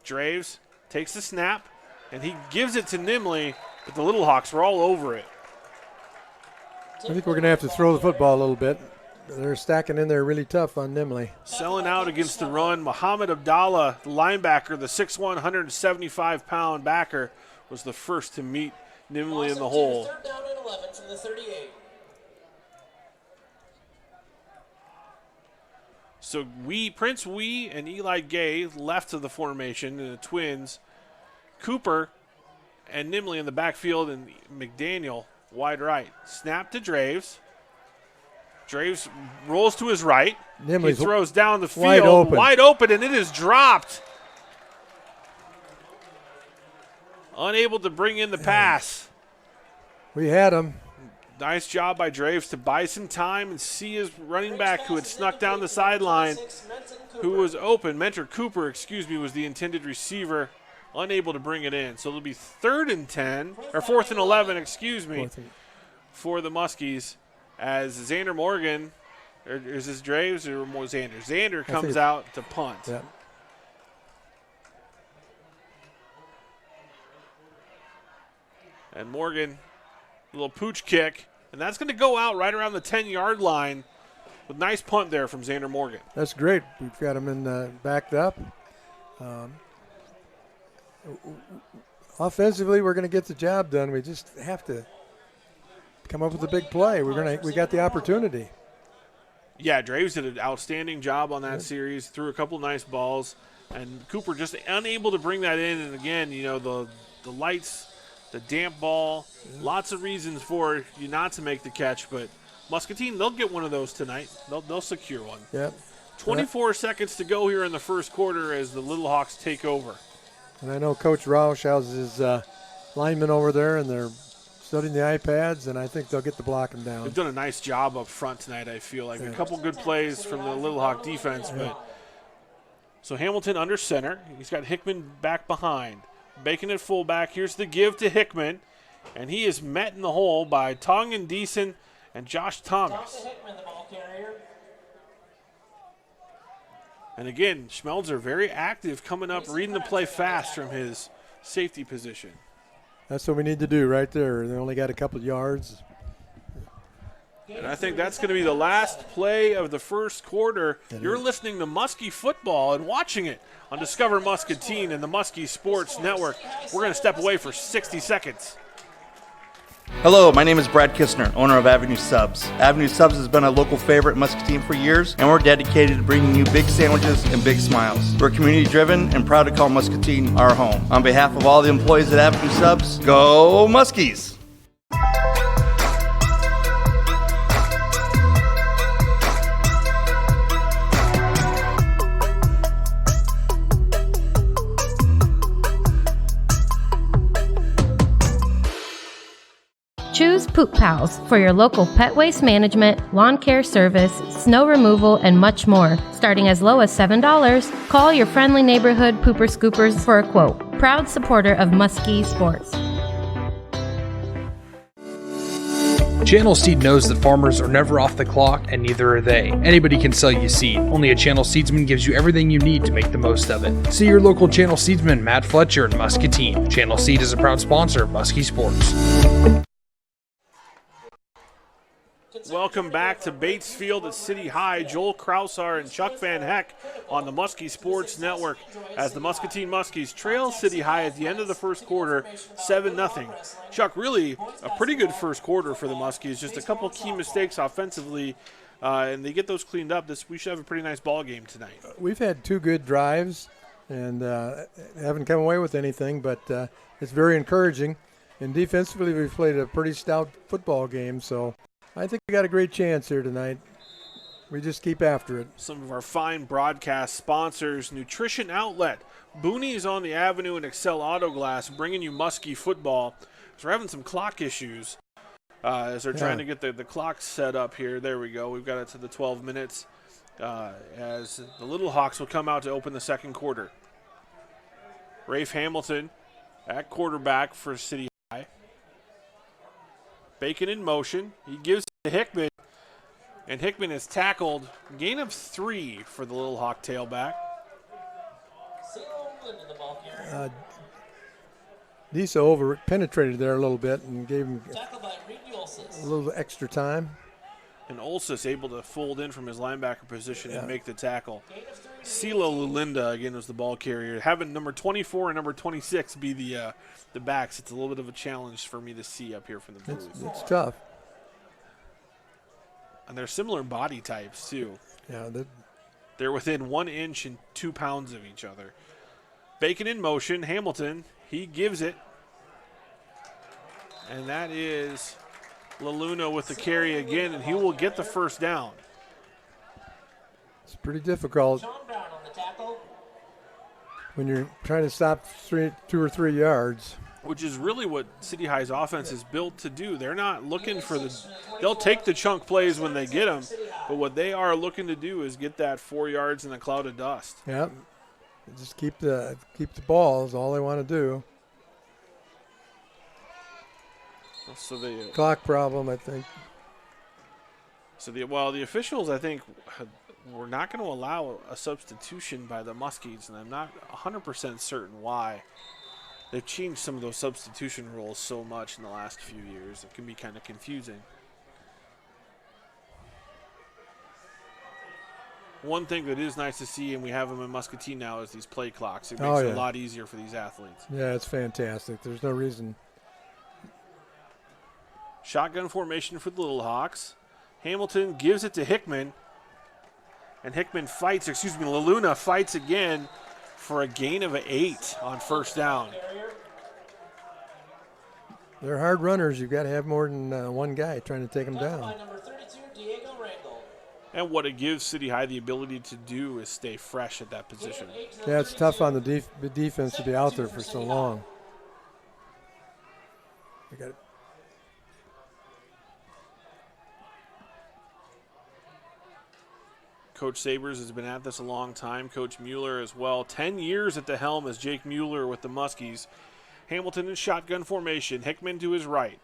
A: Draves takes the snap, and he gives it to Nimley, but the Little Hawks were all over it.
B: I think we're going to have to throw the football a little bit. They're stacking in there really tough on Nimley.
A: Selling out against the run. Muhammad Abdallah, the linebacker, the 6'1", 175-pound backer, was the first to meet Nimley in the hole.
C: 3rd down and 11 from the 38.
A: So Prince Wee and Eli Gay left of the formation, and the Twins, Cooper and Nimley in the backfield, and McDaniel wide right. Snap to Draves. Draves rolls to his right.
B: Nimley's
A: he throws down the field,
B: wide open,
A: and it is dropped. Unable to bring in the pass.
B: We had him.
A: Nice job by Draves to buy some time and see his running back who had snuck down the sideline, who was open. Mentor Cooper, was the intended receiver, unable to bring it in. So it'll be 3rd and 10, or 4th and 11, for the Muskies, as Xander Morgan, or is this Draves or more Xander? Xander comes out to punt.
B: Yeah.
A: And Morgan, a little pooch kick, and that's going to go out right around the 10-yard line with nice punt there from Xander Morgan.
B: That's great. We've got him in backed up. Offensively, we're going to get the job done. We just have to come up with a big play. We got the opportunity.
A: Yeah, Draves did an outstanding job on that series. Threw a couple nice balls, and Cooper just unable to bring that in. And again, the lights. The damp ball, lots of reasons for you not to make the catch, but Muscatine, they'll get one of those tonight. They'll secure one.
B: Yep.
A: 24 seconds to go here in the first quarter as the Little Hawks take over.
B: And I know Coach Roush has his linemen over there, and they're studying the iPads, and I think they'll get the blocking down.
A: They've done a nice job up front tonight, I feel like. A couple good plays from the Little Hawk defense. But so Hamilton under center. He's got Hickman back behind. Bacon at fullback. Here's the give to Hickman, and he is met in the hole by Tongan Deason and Josh Thomas. And again, Schmelzer very active, coming up, reading the play fast from his safety position.
B: That's what we need to do right there. They only got a couple of yards.
A: And I think that's going to be the last play of the first quarter. You're listening to Muskie football and watching it on Discover Muscatine and the Muskie Sports Network. We're going to step away for 60 seconds.
E: Hello, my name is Brad Kistner, owner of Avenue Subs. Avenue Subs has been a local favorite in Muscatine for years, and we're dedicated to bringing you big sandwiches and big smiles. We're community-driven and proud to call Muscatine our home. On behalf of all the employees at Avenue Subs, go Muskies!
F: Choose Poop Pals for your local pet waste management, lawn care service, snow removal, and much more. Starting as low as $7, call your friendly neighborhood pooper scoopers for a quote. Proud supporter of Muskie Sports.
G: Channel Seed knows that farmers are never off the clock, and neither are they. Anybody can sell you seed. Only a Channel Seedsman gives you everything you need to make the most of it. See your local Channel Seedsman, Matt Fletcher in Muscatine. Channel Seed is a proud sponsor of Muskie Sports.
A: Welcome back to Bates Field at City High. Joel Krausar and Chuck Van Heck on the Muskie Sports Network as the Muscatine Muskies trail City High at the end of the first quarter, 7-0. Chuck, really a pretty good first quarter for the Muskies. Just a couple key mistakes offensively, and they get those cleaned up. We should have a pretty nice ball game tonight.
B: We've had two good drives and haven't come away with anything, but it's very encouraging. And defensively, we've played a pretty stout football game, so I think we got a great chance here tonight. We just keep after it.
A: Some of our fine broadcast sponsors: Nutrition Outlet, Booney's on the Avenue, and Excel Auto Glass, bringing you Muskie football. So we're having some clock issues as they're trying to get the clock set up here. There we go. We've got it to the 12 minutes as the Little Hawks will come out to open the second quarter. Rafe Hamilton at quarterback for City High. Bacon in motion. He gives it to Hickman, and Hickman is tackled. Gain of 3 for the Little Hawk tailback.
B: Disa penetrated there a little bit and gave him a little extra time.
A: And Olsis able to fold in from his linebacker position and make the tackle. Silo Lulinda, again, was the ball carrier. Having number 24 and number 26 be the backs, it's a little bit of a challenge for me to see up here from the booth.
B: It's tough.
A: And they're similar body types, too.
B: Yeah,
A: They're within 1 inch and 2 pounds of each other. Bacon in motion. Hamilton, he gives it. And that is LaLuna with the carry again, and he will get the first down.
B: It's pretty difficult when you're trying to stop 2 or 3 yards.
A: Which is really what City High's offense is built to do. They're not looking for they'll take the chunk plays when they get them, but what they are looking to do is get that 4 yards in a cloud of dust.
B: Yeah, just keep the ball is all they want to do.
A: So the
B: clock problem, I think.
A: So the officials, I think, were not going to allow a substitution by the Muskies, and I'm not 100% certain why. They've changed some of those substitution rules so much in the last few years. It can be kind of confusing. One thing that is nice to see, and we have them in Muscatine now, is these play clocks. It makes it a lot easier for these athletes.
B: Yeah, it's fantastic. There's no reason.
A: Shotgun formation for the Little Hawks. Hamilton gives it to Hickman. And Hickman fights, LaLuna fights again for a gain of 8 on first down.
B: They're hard runners. You've got to have more than one guy trying to take them down.
A: And what it gives City High the ability to do is stay fresh at that position.
B: Yeah, it's tough on the defense to be out there for so long. They got it.
A: Coach Sabers has been at this a long time. Coach Mueller as well. 10 years at the helm as Jake Mueller with the Muskies. Hamilton in shotgun formation. Hickman to his right.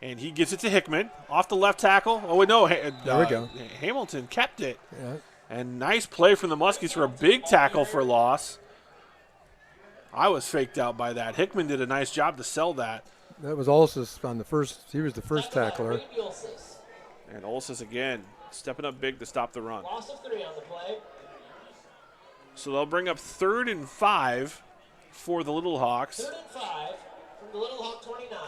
A: And he gives it to Hickman. Off the left tackle. Oh, no.
B: There we go.
A: Hamilton kept it.
B: Yeah.
A: And nice play from the Muskies for a big tackle for loss. I was faked out by that. Hickman did a nice job to sell that.
B: That was Olsis on the first. He was the first tackler.
A: And Olsis again. Stepping up big to stop the run.
C: Loss of 3 on the play.
A: So they'll bring up 3rd and 5 for the Little Hawks.
C: 3rd and 5 from the Little Hawk 29.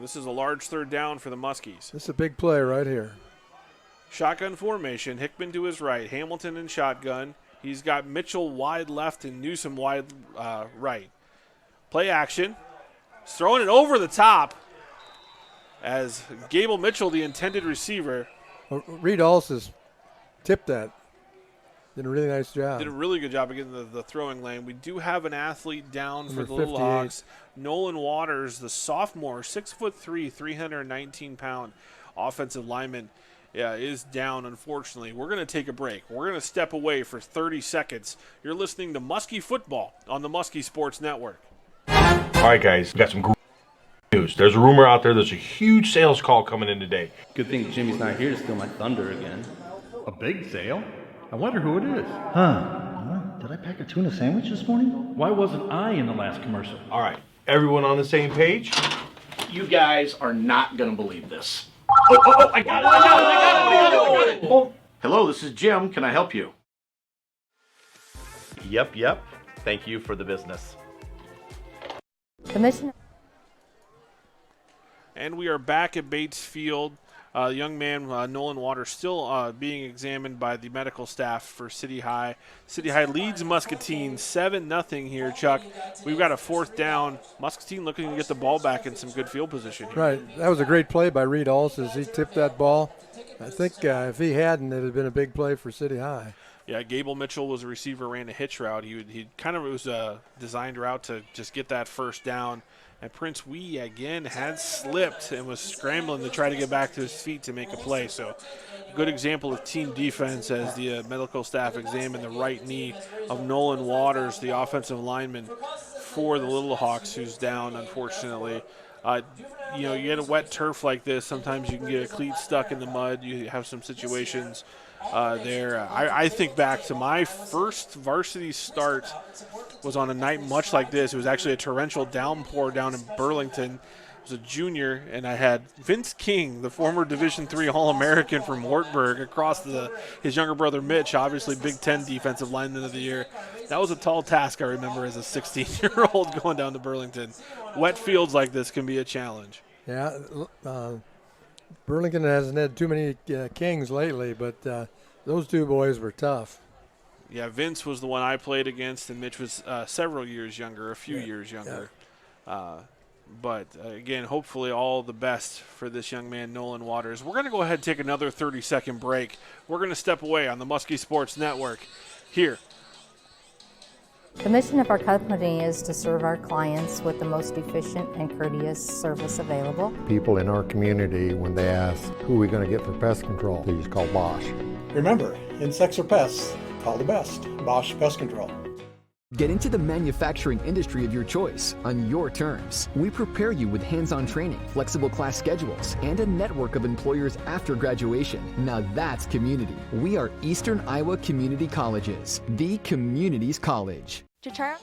A: This is a large 3rd down for the Muskies.
B: This is a big play right here.
A: Shotgun formation. Hickman to his right. Hamilton in shotgun. He's got Mitchell wide left and Newsom wide right. Play action. He's throwing it over the top. As Gable Mitchell, the intended receiver.
B: Reed Alsis tipped that. Did a really nice job.
A: Did a really good job of getting the throwing lane. We do have an athlete down for the
B: Number
A: Little
B: 58.
A: Hawks. Nolan Waters, the sophomore, 6'3", 319-pound offensive lineman, is down, unfortunately. We're going to take a break. We're going to step away for 30 seconds. You're listening to Muskie Football on the Muskie Sports Network.
H: All right, guys, we got some news. There's a rumor out there. There's a huge sales call coming in today.
I: Good thing Jimmy's not here to steal my thunder again.
J: A big sale? I wonder who it is.
K: Did I pack a tuna sandwich this morning?
J: Why wasn't I in the last commercial?
H: All right, everyone on the same page?
I: You guys are not going to believe this.
H: I got it.
I: Oh. Hello, this is Jim. Can I help you?
L: Yep. Thank you for the business.
M: The mission.
A: And we are back at Bates Field. The young man, Nolan Waters, still being examined by the medical staff for City High. City High leads Muscatine 7-0 here, Chuck. We've got a 4th down. Muscatine looking to get the ball back in some good field position here.
B: Right. That was a great play by Reed Alsis. He tipped that ball. I think if he hadn't, it would have been a big play for City High.
A: Yeah, Gable Mitchell was a receiver, ran a hitch route. He kind of was a designed route to just get that first down. And Prince Wee, again, had slipped and was scrambling to try to get back to his feet to make a play. So good example of team defense as the medical staff examined the right knee of Nolan Waters, the offensive lineman for the Little Hawks, who's down, unfortunately. You get a wet turf like this, sometimes you can get a cleat stuck in the mud. You have some situations there. I think back to my first varsity start was on a night much like this. It was actually a torrential downpour down in Burlington. I was a junior, and I had Vince King, the former Division III All-American from Wartburg, across his younger brother Mitch, obviously Big Ten Defensive Lineman of the Year. That was a tall task, I remember, as a 16-year-old going down to Burlington. Wet fields like this can be a challenge.
B: Yeah, Burlington hasn't had too many Kings lately, but Those two boys were tough.
A: Yeah, Vince was the one I played against, and Mitch was several years younger, a few years younger. But again, hopefully all the best for this young man, Nolan Waters. We're going to go ahead and take another 30-second break. We're going to step away on the Muskie Sports Network here.
M: The mission of our company is to serve our clients with the most efficient and courteous service available.
N: People in our community, when they ask, who are we going to get for pest control, they just call Bosch.
O: Remember, insects or pests, call the best, Bosch Pest Control.
P: Get into the manufacturing industry of your choice on your terms. We prepare you with hands-on training, flexible class schedules, and a network of employers after graduation. Now that's community. We are Eastern Iowa Community Colleges, the community's college.
D: Chichara?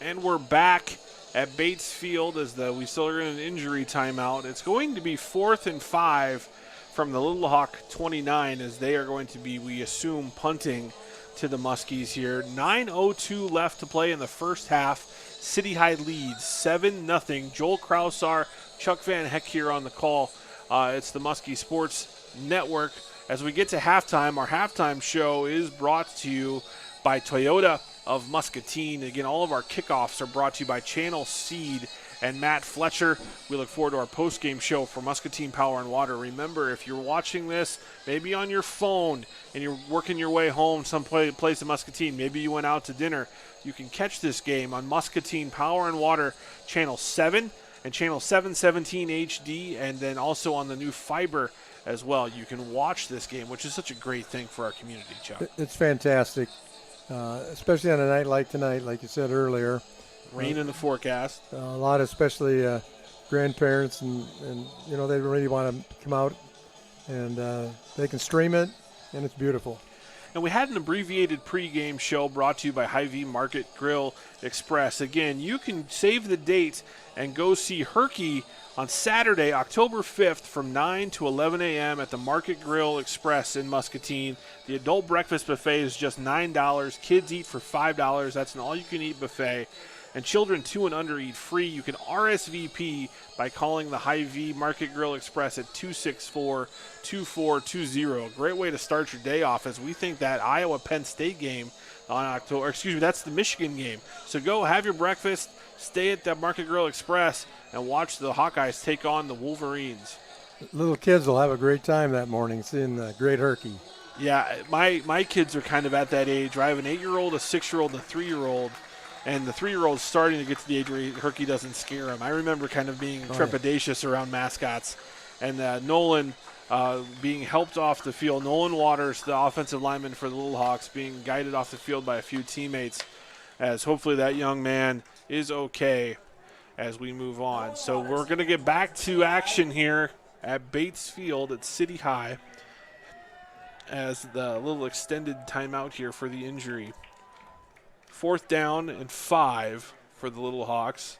A: And we're back at Bates Field as we still are in an injury timeout. It's going to be 4th and 5 from the Little Hawk 29 as they are going to be, we assume, punting to the Muskies here. 9:02 left to play in the first half. City High leads 7-0. Joel Krausar, Chuck Van Heck here on the call. It's the Muskie Sports Network. As we get to halftime, our halftime show is brought to you by Toyota of Muscatine. Again, all of our kickoffs are brought to you by Channel Seed and Matt Fletcher. We look forward to our post-game show for Muscatine Power and Water. Remember, if you're watching this, maybe on your phone, and you're working your way home someplace in Muscatine, maybe you went out to dinner, you can catch this game on Muscatine Power and Water, Channel 7 and Channel 717 HD, and then also on the new fiber as well. You can watch this game, which is such a great thing for our community, Chuck.
B: It's fantastic, especially on a night like tonight, like you said earlier.
A: Rain in the forecast.
B: A lot, especially grandparents, and they really want to come out, and they can stream it, and it's beautiful.
A: And we had an abbreviated pregame show brought to you by Hy-Vee Market Grill Express. Again, you can save the date and go see Herky on Saturday, October 5th from 9 to 11 a.m. at the Market Grill Express in Muscatine. The adult breakfast buffet is just $9. Kids eat for $5. That's an all-you-can-eat buffet. And children 2 and under eat free. You can RSVP by calling the Hy-Vee Market Grill Express at 264-2420. Great way to start your day off, as we think that Iowa-Penn State game on that's the Michigan game. So go have your breakfast, stay at that Market Grill Express, and watch the Hawkeyes take on the Wolverines.
B: Little kids will have a great time that morning seeing the great Herky.
A: Yeah, my kids are kind of at that age. I have an 8-year-old, a 6-year-old, and a 3-year-old. And the 3-year-old's starting to get to the age where Herky doesn't scare him. I remember kind of being trepidatious around mascots. And Nolan being helped off the field. Nolan Waters, the offensive lineman for the Little Hawks, being guided off the field by a few teammates, as hopefully that young man is okay as we move on. So we're going to get back to action here at Bates Field at City High as the little extended timeout here for the injury. 4th down and 5 for the Little Hawks,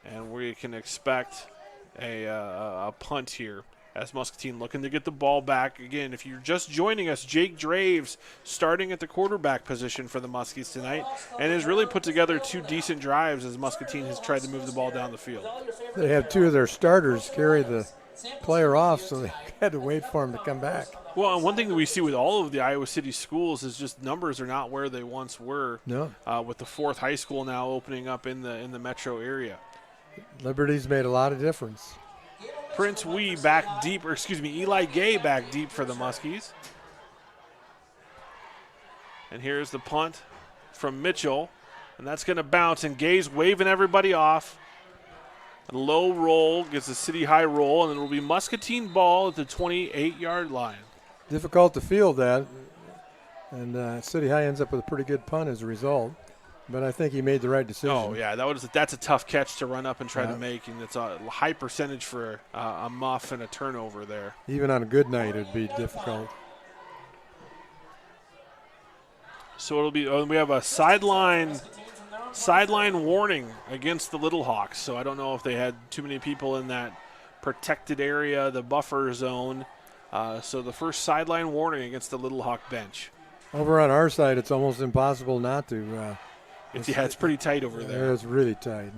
A: and we can expect a punt here as Muscatine looking to get the ball back. Again, if you're just joining us, Jake Draves starting at the quarterback position for the Muskies tonight, and has really put together 2 decent drives as Muscatine has tried to move the ball down the field.
B: They had 2 of their starters carry the player off, so they had to wait for him to come back.
A: Well, and one thing that we see with all of the Iowa City schools is just numbers are not where they once were.
B: No.
A: With the 4th high school now opening up in the metro area.
B: Liberty's made a lot of difference.
A: Prince Eli Gay back deep for the Muskies. And here's the punt from Mitchell, and that's going to bounce, and Gay's waving everybody off. A low roll gets a City High roll, and it will be Muscatine ball at the 28-yard line.
B: Difficult to field that, and City High ends up with a pretty good punt as a result. But I think he made the right decision.
A: Oh, yeah, that's a tough catch to run up and try to make, and it's a high percentage for a muff and a turnover there.
B: Even on a good night, it would be difficult.
A: So it'll be we have a sideline warning against the Little Hawks. So I don't know if they had too many people in that protected area, the buffer zone. So the first sideline warning against the Little Hawk bench.
B: Over on our side, it's almost impossible not to.
A: It's pretty tight over there.
B: It's really tight.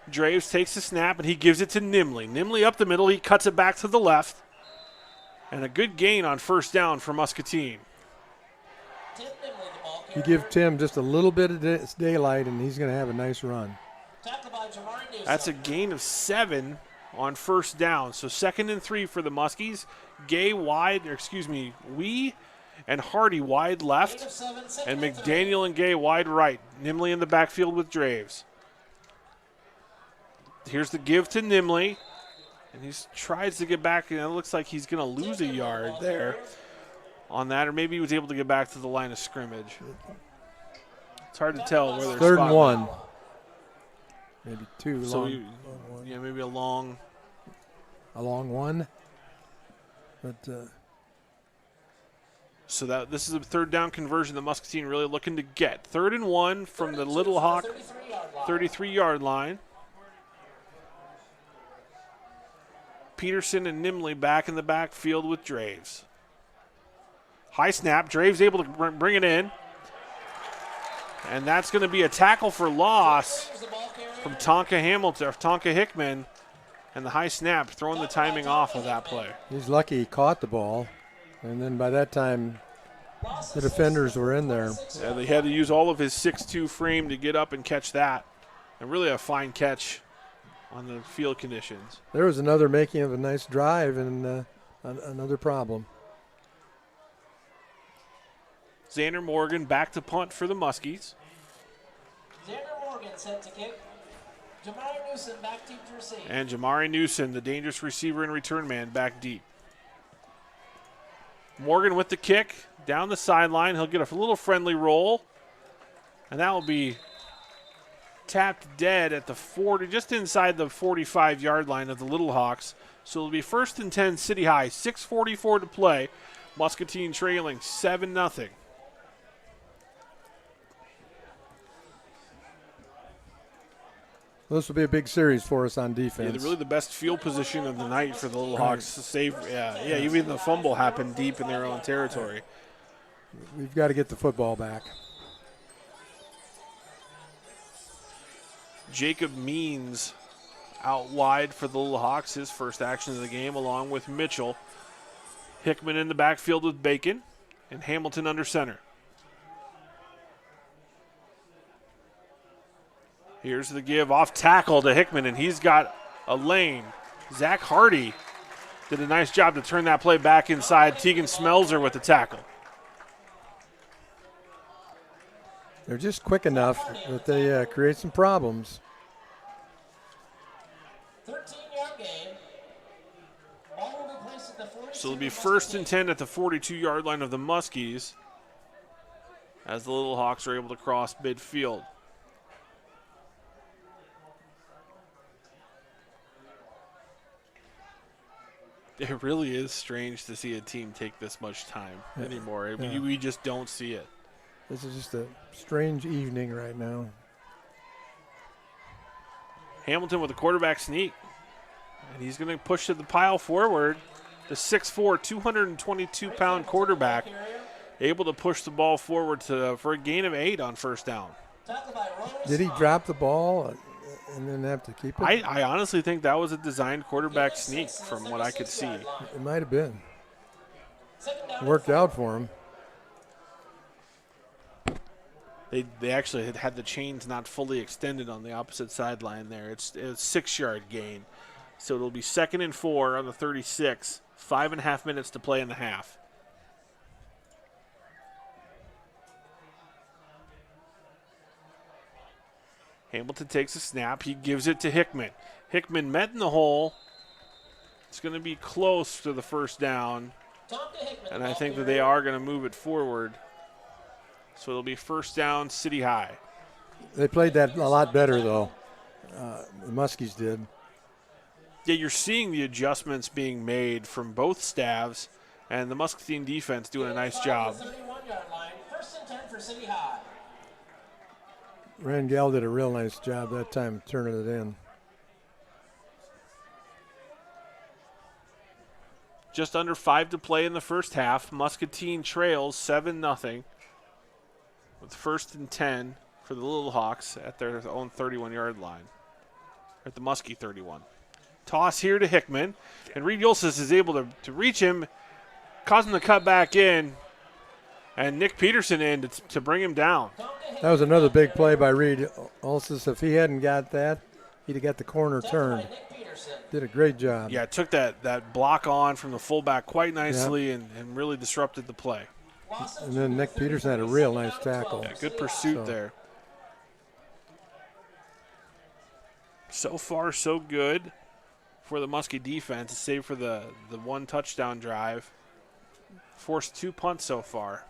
A: Draves takes the snap, and he gives it to Nimley. Nimley up the middle. He cuts it back to the left. And a good gain on first down for Muscatine.
B: You give Tim just a little bit of daylight, and he's going to have a nice run.
A: That's a gain of 7 on first down. So 2nd and 3 for the Muskies. Wee and Hardy wide left, and McDaniel and Gay wide right. Nimley in the backfield with Draves. Here's the give to Nimley, and he tries to get back, and it looks like he's going to lose a yard there on that, or maybe he was able to get back to the line of scrimmage. It's hard to tell where they're
B: 3rd and 1.
A: now.
B: Maybe 2
A: So
B: long.
A: yeah, maybe a long
B: one. But
A: so this is a 3rd down conversion that Muscatine really looking to get. 3rd and 1 from the Little Hawk 33-yard line. Peterson and Nimley back in the backfield with Draves. High snap. Draves able to bring it in. And that's going to be a tackle for loss from Tonka Hickman. And the high snap, throwing the timing off of that play.
B: He's lucky he caught the ball. And then by that time, the defenders were in there.
A: Yeah, they had to use all of his 6'2" frame to get up and catch that. And really a fine catch on the field conditions.
B: There was another making of a nice drive and another problem.
A: Xander Morgan back to punt for the Muskies.
C: Xander Morgan set to kick. Jamari Newsom back deep to receive.
A: And Jamari Newsom, the dangerous receiver and return man, back deep. Morgan with the kick down the sideline. He'll get a little friendly roll. And that will be tapped dead at the 40, just inside the 45-yard line of the Little Hawks. So it'll be 1st and 10 City High, 6:44 to play. Muscatine trailing 7-0.
B: This will be a big series for us on defense.
A: Yeah, really the best field position of the night for the Little Hawks to save. Yeah, even the fumble happened deep in their own territory.
B: We've got to get the football back.
A: Jacob Means out wide for the Little Hawks, his first action of the game, along with Mitchell. Hickman in the backfield with Bacon, and Hamilton under center. Here's the give off tackle to Hickman, and he's got a lane. Zach Hardy did a nice job to turn that play back inside. Tegan Smelzer with the tackle.
B: They're just quick enough that they create some problems.
C: 13-yard gain. Ball will be placed at the 42.
A: So it'll be 1st and 10 at the 42-yard line of the Muskies as the Little Hawks are able to cross midfield. It really is strange to see a team take this much time anymore.
B: Yeah.
A: We just don't see it.
B: This is just a strange evening right now.
A: Hamilton with a quarterback sneak. And he's going to push the pile forward. The 6'4", 222-pound quarterback able to push the ball forward for a gain of 8 on first down.
B: Did he drop the ball and then have to keep it?
A: I honestly think that was a designed quarterback sneak from what I could see.
B: It might have been. It worked out for him.
A: They actually had the chains not fully extended on the opposite sideline there. It's a 6-yard gain. So it'll be 2nd and 4 on the 36. 5.5 minutes to play in the half. Hamilton takes a snap. He gives it to Hickman. Hickman met in the hole. It's going to be close to the first down. And I think that they are going to move it forward. So it'll be first down, City High.
B: They played that a lot better, though. The Muskies did.
A: Yeah, you're seeing the adjustments being made from both staffs, and the Muscatine defense doing a nice job.
C: 31-yard line, 1st and 10 for City High.
B: Rangel did a real nice job that time turning it in.
A: Just under 5 to play in the first half. Muscatine trails 7-0 with 1st and 10 for the Little Hawks at their own 31-yard line. At the Muskie 31. Toss here to Hickman. And Reed Yulsis is able to reach him causing the cut back in, and Nick Peterson in to bring him down.
B: That was another big play by Reed. Also, if he hadn't got that, he'd have got the corner turned. Did a great job.
A: Yeah, took that block on from the fullback quite nicely and really disrupted the play.
B: And then Nick Peterson had a real nice tackle.
A: Yeah, good pursuit there. So far, so good for the Muskie defense, save for the one touchdown drive. Forced 2 punts so far.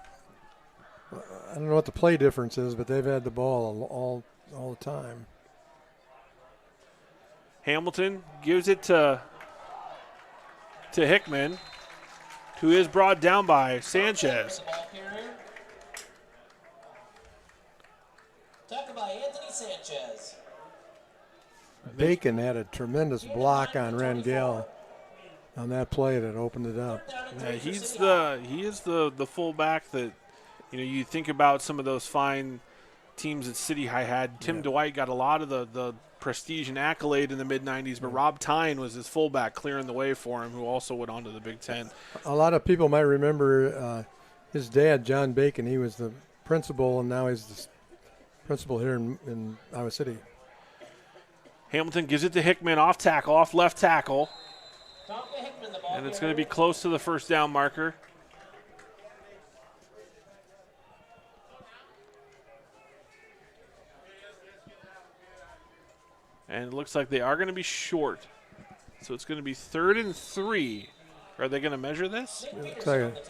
B: I don't know what the play difference is, but they've had the ball all the time.
A: Hamilton gives it to Hickman, who is brought down by Sanchez.
C: Tackled by Anthony Sanchez.
B: Bacon had a tremendous block on Rangel on that play that opened it up.
A: Yeah, he is the fullback that you think about some of those fine teams that City High had. Tim Dwight got a lot of the prestige and accolade in the mid-'90s, but Rob Tyne was his fullback clearing the way for him, who also went on to the Big Ten.
B: A lot of people might remember his dad, John Bacon. He was the principal, and now he's the principal here in Iowa City.
A: Hamilton gives it to Hickman off left tackle. And it's going to be close to the first down marker. And it looks like they are going to be short. So it's going to be 3rd and 3. Are they going to measure this?
B: Looks like it.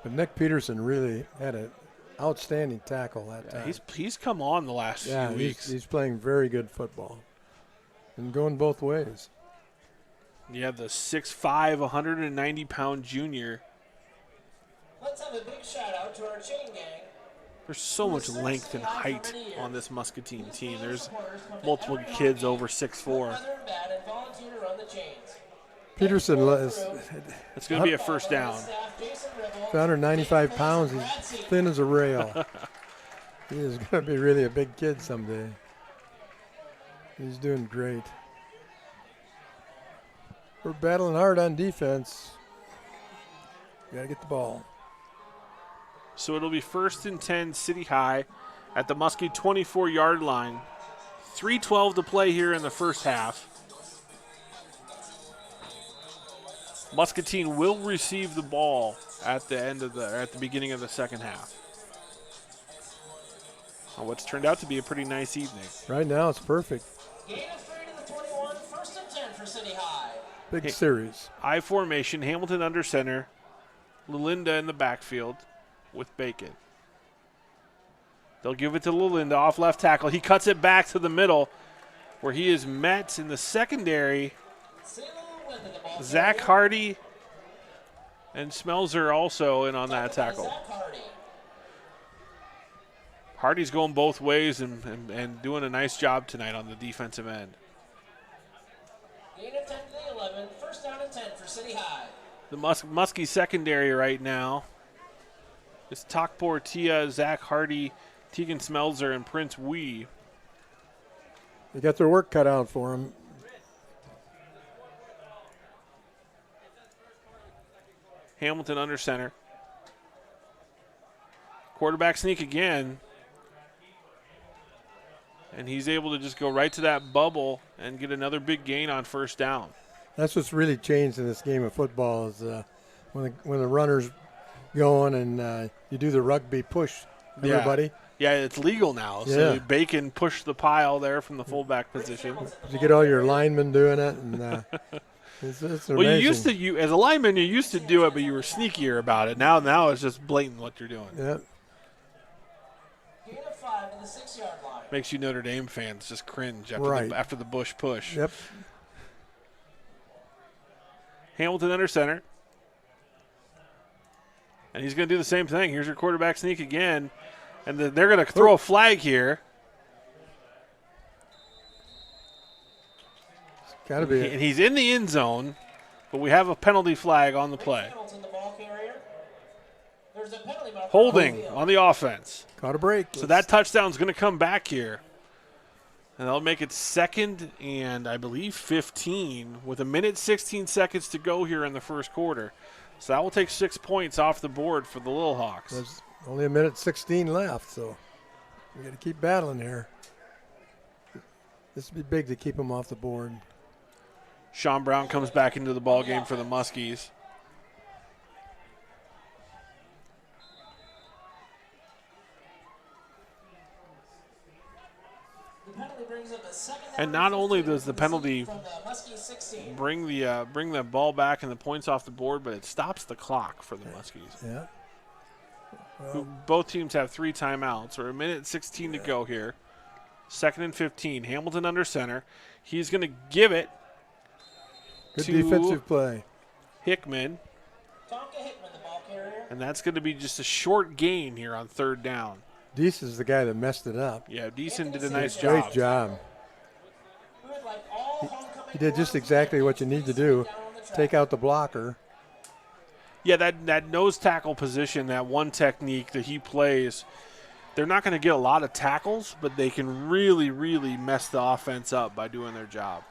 B: But Nick Peterson really had an outstanding tackle that time.
A: He's come on the last few weeks.
B: He's playing very good football and going both ways.
A: You have the 6'5", 190-pound junior.
C: Let's have a big shout out to our chain gang.
A: There's so much length and height on this Muscatine team. There's multiple kids over 6'4".
B: Peterson
A: it's going to be a first down.
B: 195 pounds. He's thin as a rail. He is going to be really a big kid someday. He's doing great. We're battling hard on defense. Got to get the ball.
A: So it'll be 1st and 10 City High at the Muskie 24-yard line. 3:12 to play here in the first half. Muscatine will receive the ball at the beginning of the second half. On what's turned out to be a pretty nice evening.
B: Right now it's perfect.
C: Gain of 3 to the 21, 1st and 10 for City High.
B: Big series.
A: I formation, Hamilton under center, Lalinda in the backfield with Bacon. They'll give it to Lalinda off left tackle. He cuts it back to the middle where he is met in the secondary. Zach Hardy and Smelzer also in on that tackle. Hardy's going both ways and doing a nice job tonight on the defensive end.
C: Gain of 10 to the 11, 1st down and 10 for City High.
A: The Muskie secondary right now is Takpor Tia, Zach Hardy, Tegan Smelzer, and Prince Wee.
B: They got their work cut out for them.
A: Hamilton under center. Quarterback sneak again. And he's able to just go right to that bubble and get another big gain on 1st down.
B: That's what's really changed in this game of football is when the runner's going and you do the rugby push everybody.
A: Yeah, it's legal now. So Bacon pushed the pile there from the fullback position.
B: You get all your linemen doing it, and it's amazing.
A: Well, you used to as a lineman, you used to do it, but you were sneakier about it. Now it's just blatant what you're doing.
B: Yeah.
C: Gain of 5 to the 6-yard line.
A: Makes you Notre Dame fans just cringe after the Bush push.
B: Yep.
A: Hamilton under center. And he's going to do the same thing. Here's your quarterback sneak again. And they're going to throw a flag here.
B: Got to be.
A: And he's in the end zone, but we have a penalty flag on the play. Holding on the offense.
B: Caught a break.
A: So that touchdown's going to come back here. And they'll make it 2nd and, I believe, 15 with 1:16 to go here in the first quarter. So that will take 6 points off the board for the Little Hawks.
B: There's only a minute 16 left, so we got to keep battling here. This would be big to keep them off the board.
A: Sean Brown comes back into the ball game for the Muskies. And not only does the penalty bring the ball back and the points off the board, but it stops the clock for the Muskies.
B: Yeah.
A: Both teams have 3 timeouts, or a minute 16 to go here. 2nd and 15. Hamilton under center. He's going to give it
B: Good
A: to
B: defensive play.
A: Hickman. And that's going to be just a short gain here on 3rd down.
B: Deese is the guy that messed it up.
A: Yeah, Deason did a nice job.
B: Great job. He did just exactly what you need to do. Take out the blocker.
A: Yeah, that nose tackle position, that one technique that he plays, they're not going to get a lot of tackles, but they can really, really mess the offense up by doing their job.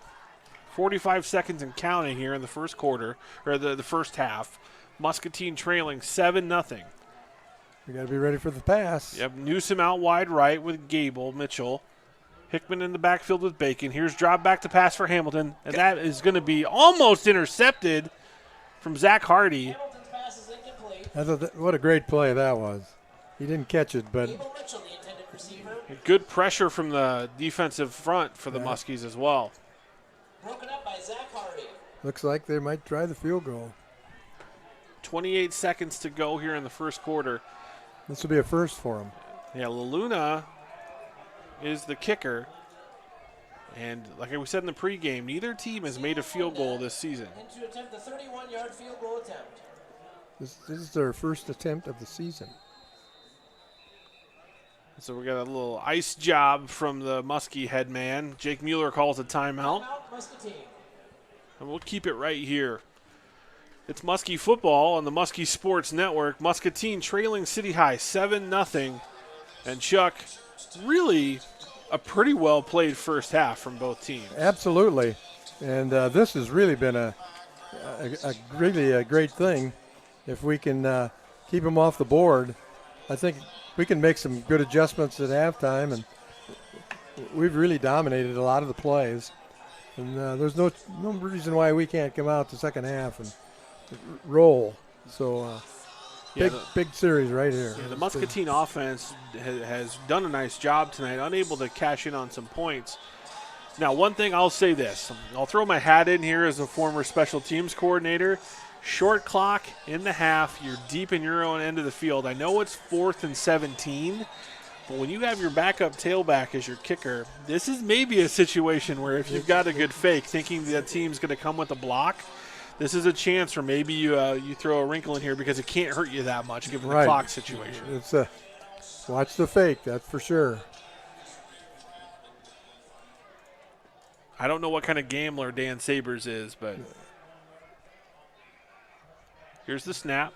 A: 45 seconds and counting here in the first quarter, or the first half. Muscatine trailing 7-0.
B: We got to be ready for the pass.
A: Yep, Newsom out wide right with Gable, Mitchell. Hickman in the backfield with Bacon. Here's drop back to pass for Hamilton, and that is going to be almost intercepted from Zach Hardy.
B: I thought what a great play that was. He didn't catch it, but
A: good pressure from the defensive front for the Muskies as well.
C: Broken up by Zach Hardy.
B: Looks like they might try the field goal.
A: 28 seconds to go here in the first quarter.
B: This will be a first for him.
A: Yeah, LaLuna is the kicker. And like we said in the pregame, neither team has made a field goal this season.
C: And to attempt the 31-yard field goal attempt.
B: This is their first attempt of the season.
A: So we got a little ice job from the Muskie head man. Jake Mueller calls a timeout. And we'll keep it right here. It's Muskie football on the Muskie Sports Network. Muscatine trailing City High 7-0. And Chuck, really a pretty well played first half from both teams.
B: Absolutely. And this has really been a great thing. If we can keep them off the board, I think we can make some good adjustments at halftime, and we've really dominated a lot of the plays. And there's no reason why we can't come out the second half and roll. So big series right here.
A: Yeah, the Muscatine offense has done a nice job tonight, unable to cash in on some points. Now, one thing I'll say this. I'll throw my hat in here as a former special teams coordinator. Short clock in the half. You're deep in your own end of the field. I know it's 4th and 17, but when you have your backup tailback as your kicker, this is maybe a situation where if you've got a good fake, thinking that team's going to come with a block, this is a chance where maybe you throw a wrinkle in here because it can't hurt you that much given the clock situation.
B: It's watch the fake, that's for sure.
A: I don't know what kind of gambler Dan Sabers is, but here's the snap.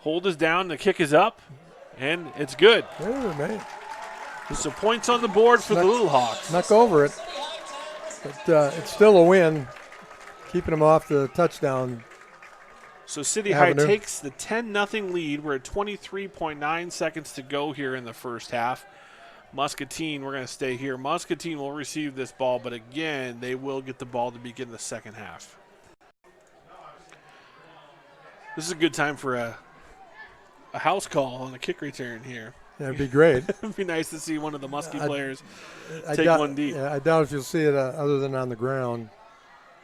A: Hold is down, the kick is up, and it's good.
B: Yeah, man.
A: So points on the board for the Little Hawks.
B: Snuck over it, but it's still a win, keeping them off the touchdown.
A: So City High takes the 10-0 lead. We're at 23.9 seconds to go here in the first half. Muscatine, we're going to stay here. Muscatine will receive this ball, but again, they will get the ball to begin the second half. This is a good time for a house call on a kick return here.
B: Yeah, it'd be great.
A: It'd be nice to see one of the Muskie players take one deep.
B: Yeah, I doubt if you'll see it other than on the ground.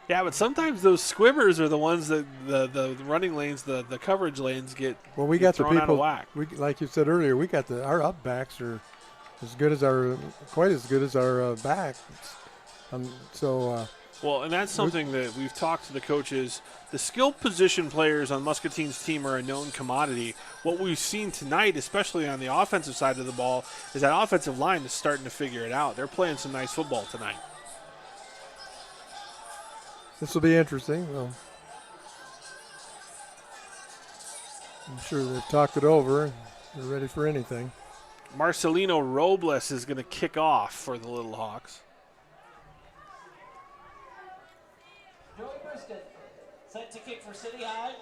A: Yeah, but sometimes those squibbers are the ones that the running lanes, the coverage lanes get.
B: Well, we got the
A: thrown out of
B: people.
A: whack.
B: Like you said earlier, we got our up backs are quite as good as our backs.
A: Well, and that's something that we've talked to the coaches. The skilled position players on Muscatine's team are a known commodity. What we've seen tonight, especially on the offensive side of the ball, is that offensive line is starting to figure it out. They're playing some nice football tonight.
B: This will be interesting. Well, I'm sure they've talked it over. They're ready for anything.
A: Marcelino Robles is going to kick off for the Little Hawks.
C: Joey Brisket set to kick for City High.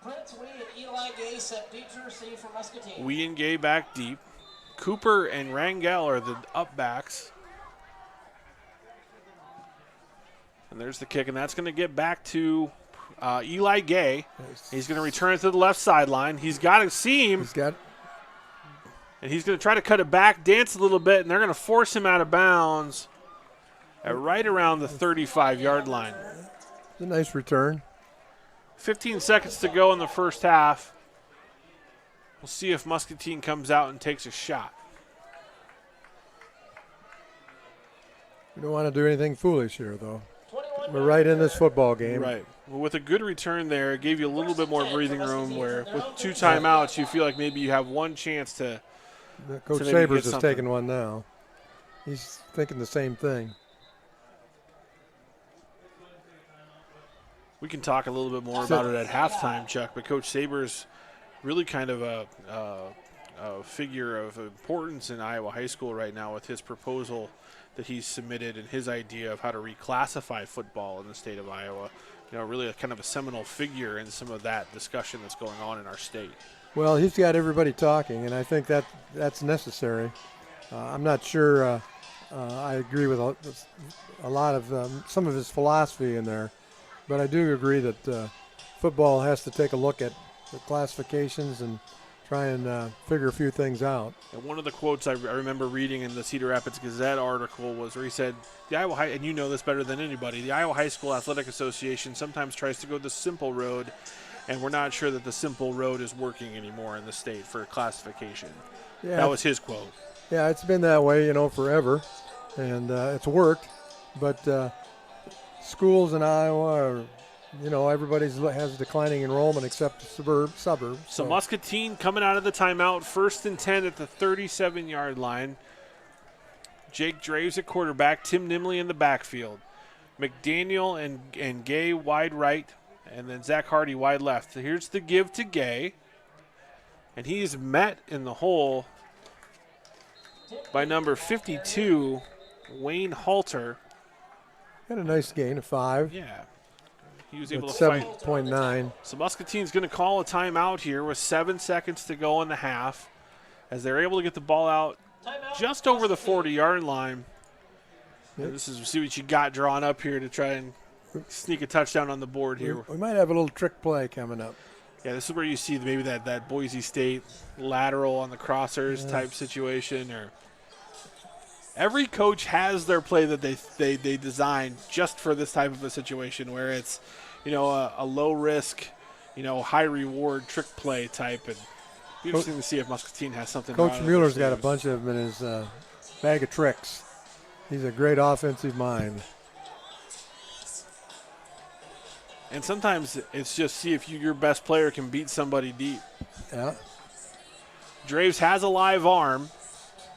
C: Prince Wee and Eli Gay set deep to receive for Muscatine.
A: Wee and Gay back deep. Cooper and Rangel are the up backs. And there's the kick, and that's going to get back to Eli Gay. He's going to return it to the left sideline. He's got a seam. And he's going to try to cut it back, dance a little bit, and they're going to force him out of bounds at right around the 35-yard line.
B: It's a nice return.
A: 15 seconds to go in the first half. We'll see if Muscatine comes out and takes a shot.
B: We don't want to do anything foolish here, though. We're right in this football game.
A: Right. Well, with a good return there, it gave you a little bit more breathing room where with 2 timeouts, you feel like maybe you have one chance to
B: Coach
A: maybe
B: Sabers
A: get
B: is taking one now. He's thinking the same thing.
A: We can talk a little bit more about it at halftime, Chuck, but Coach Sabers really kind of a figure of importance in Iowa high school right now with his proposal that he's submitted and his idea of how to reclassify football in the state of Iowa. You know, really a kind of a seminal figure in some of that discussion that's going on in our state.
B: Well, he's got everybody talking, and I think that's necessary. I'm not sure I agree with a lot of some of his philosophy in there, but I do agree that football has to take a look at the classifications and try and figure a few things out.
A: And one of the quotes I remember reading in the Cedar Rapids Gazette article was where he said, "The Iowa High, and you know this better than anybody, the Iowa High School Athletic Association sometimes tries to go the simple road, and we're not sure that the simple road is working anymore in the state for classification."
B: Yeah,
A: that was his quote.
B: Yeah, it's been that way, forever, and it's worked. But schools in Iowa are, everybody has declining enrollment except the suburbs.
A: So Muscatine coming out of the timeout, 1st and 10 at the 37-yard line. Jake Draves at quarterback, Tim Nimley in the backfield. McDaniel and Gay wide right, and then Zach Hardy wide left. So here's the give to Gay, and he's met in the hole by number 52, Wayne Halter.
B: Had a nice gain of 5.
A: Yeah. He was able to
B: 7.9.
A: So Muscatine's going to call a timeout here with 7 seconds to go in the half as they're able to get the ball out just over the 40-yard line.
B: Yep.
A: This is see what you got drawn up here to try and sneak a touchdown on the board here.
B: We might have a little trick play coming up.
A: Yeah, this is where you see maybe that Boise State lateral on the crossers type situation. Or every coach has their play that they design just for this type of a situation where it's, a low risk, high reward trick play type. And it'll be interesting to see if Muscatine has something.
B: Coach Mueller's got a bunch of them in his bag of tricks. He's a great offensive mind.
A: And sometimes it's just see if your best player can beat somebody deep.
B: Yeah.
A: Draves has a live arm.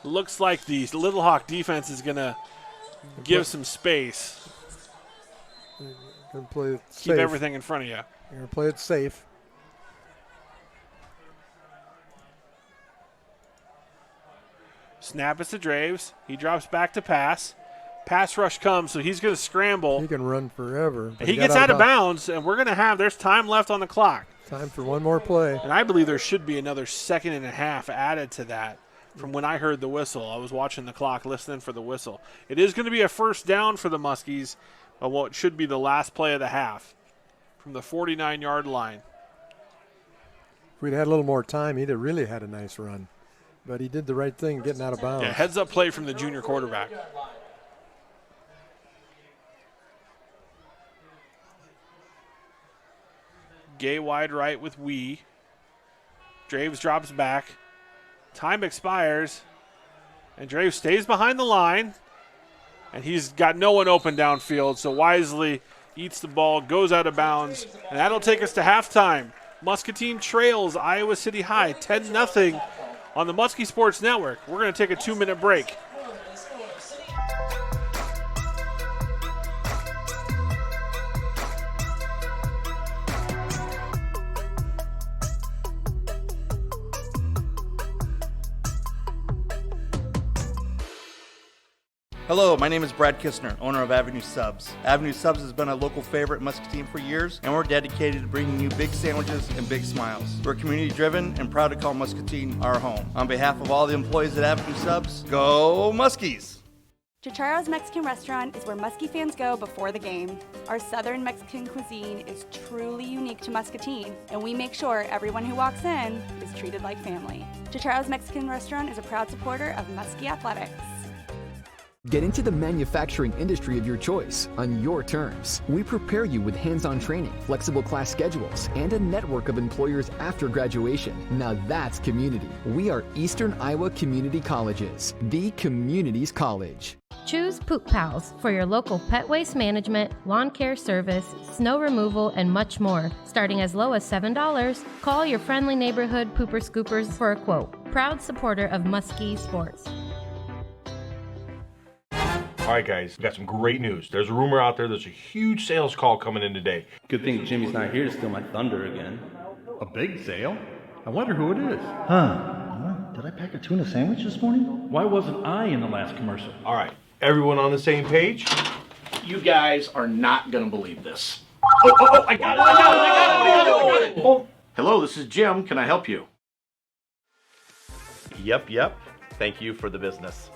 A: Looks like the Little Hawk defense is going to give some space.
B: Gonna play it
A: Keep
B: safe.
A: everything in front of you.
B: You're going to play it safe.
A: Snap is to Draves. He drops back to pass. Pass rush comes, so he's going to scramble.
B: He can run forever.
A: He gets out of bounds, and we're going to have, there's time left on the clock.
B: Time for one more play.
A: And I believe there should be another 1.5 seconds added to that from when I heard the whistle. I was watching the clock, listening for the whistle. It is going to be a first down for the Muskies on what should be the last play of the half from the 49-yard line.
B: If we'd had a little more time, he'd have really had a nice run. But he did the right thing getting out of bounds.
A: Yeah, heads-up play from the junior quarterback. Gay wide right with Wee. Draves drops back. Time expires. And Draves stays behind the line. And he's got no one open downfield, so wisely eats the ball, goes out of bounds. And that'll take us to halftime. Muscatine trails Iowa City High 10-0 on the Muskie Sports Network. We're going to take a 2-minute break.
E: Hello, my name is Brad Kistner, owner of Avenue Subs. Avenue Subs has been a local favorite Muskie team for years, and we're dedicated to bringing you big sandwiches and big smiles. We're community-driven and proud to call Muscatine our home. On behalf of all the employees at Avenue Subs, go Muskies!
D: Chicharo's Mexican Restaurant is where Muskie fans go before the game. Our Southern Mexican cuisine is truly unique to Muscatine, and we make sure everyone who walks in is treated like family. Chicharo's Mexican Restaurant is a proud supporter of Muskie Athletics.
P: Get into the manufacturing industry of your choice on your terms. We prepare you with hands-on training, flexible class schedules, and a network of employers after graduation. Now that's community. We are Eastern Iowa Community Colleges, the community's college.
F: Choose Poop Pals for your local pet waste management, lawn care service, snow removal, and much more. Starting as low as $7, call your friendly neighborhood pooper scoopers for a quote. Proud supporter of Muskie Sports.
H: All right, guys, we got some great news. There's a rumor out there. There's a huge sales call coming in today.
J: Good thing Jimmy's not here to steal my thunder again. A big sale? I wonder who it is.
K: Did I pack a tuna sandwich this morning?
J: Why wasn't I in the last commercial?
H: All right, everyone on the same page?
I: You guys are not going to believe this.
H: I got it.
I: Oh, hello, this is Jim. Can I help you?
L: Yep. Thank you for the business.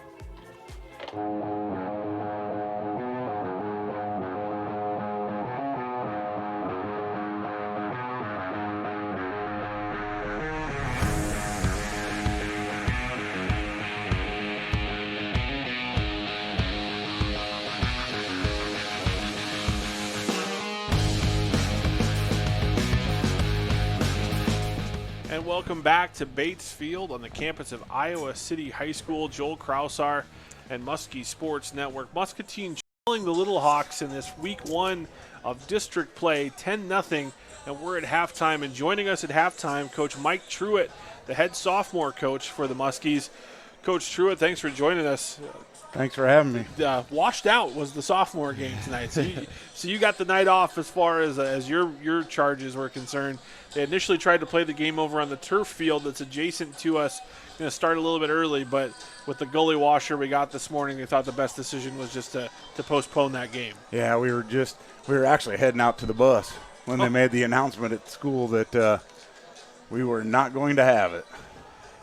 A: And welcome back to Bates Field on the campus of Iowa City High School. Joel Krausar and Muskie Sports Network. Muscatine trailing the Little Hawks in this week 1 of district play, 10-0, and we're at halftime. And joining us at halftime, Coach Mike Truitt, the head sophomore coach for the Muskies. Coach Truitt, thanks for joining us.
Q: Thanks for having me.
A: Washed out was the sophomore game tonight. So you got the night off as far as your charges were concerned. They initially tried to play the game over on the turf field that's adjacent to us. Going to start a little bit early, but with the gully washer we got this morning, they thought the best decision was just to postpone that game.
Q: Yeah, we were actually heading out to the bus when they made the announcement at school that we were not going to have it.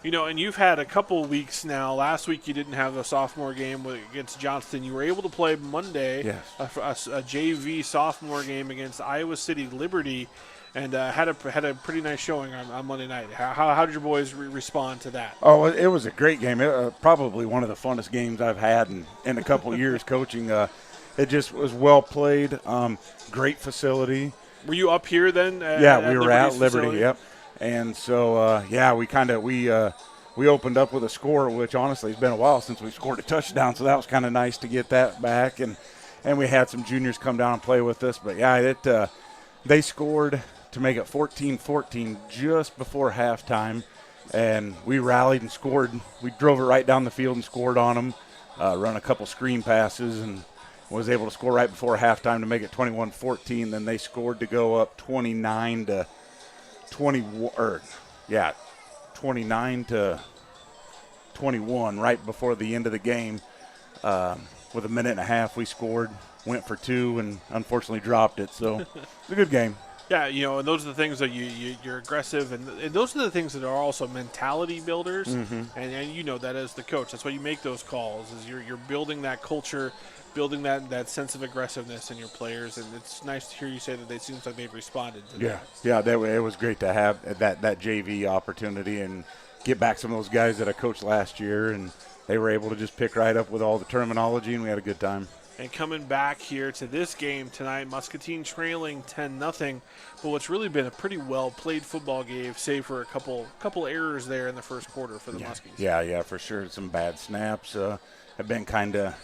A: You know, and you've had a couple weeks now. Last week you didn't have a sophomore game against Johnston. You were able to play Monday,
Q: yes,
A: a JV sophomore game against Iowa City Liberty, and had a pretty nice showing on Monday night. How did your boys respond to that?
Q: Oh, it was a great game. Probably one of the funnest games I've had in a couple years coaching. It just was well played. Great facility.
A: Were you up here then?
Q: We were at Liberty.
A: Facility?
Q: Yep. And so, we opened up with a score, which honestly has been a while since we scored a touchdown. So that was kind of nice to get that back. And we had some juniors come down and play with us. But, they scored to make it 14-14 just before halftime. And we rallied and scored. We drove it right down the field and scored on them, run a couple screen passes, and was able to score right before halftime to make it 21-14. Then they scored to go up 29 to 21 right before the end of the game. With a minute and a half, we scored, went for 2, and unfortunately dropped it. So it's a good game.
A: Yeah, and those are the things that you're aggressive, and those are the things that are also mentality builders.
Q: Mm-hmm.
A: And you know that as the coach, that's why you make those calls. Is you're building that culture, building that sense of aggressiveness in your players, and it's nice to hear you say that it seems like they've responded to that.
Q: Yeah, it was great to have that JV opportunity and get back some of those guys that I coached last year, and they were able to just pick right up with all the terminology, and we had a good time.
A: And coming back here to this game tonight, Muscatine trailing 10-0, but what's really been a pretty well-played football game, save for a couple errors there in the first quarter for the Muskies.
Q: Yeah, for sure. Some bad snaps have been kind of a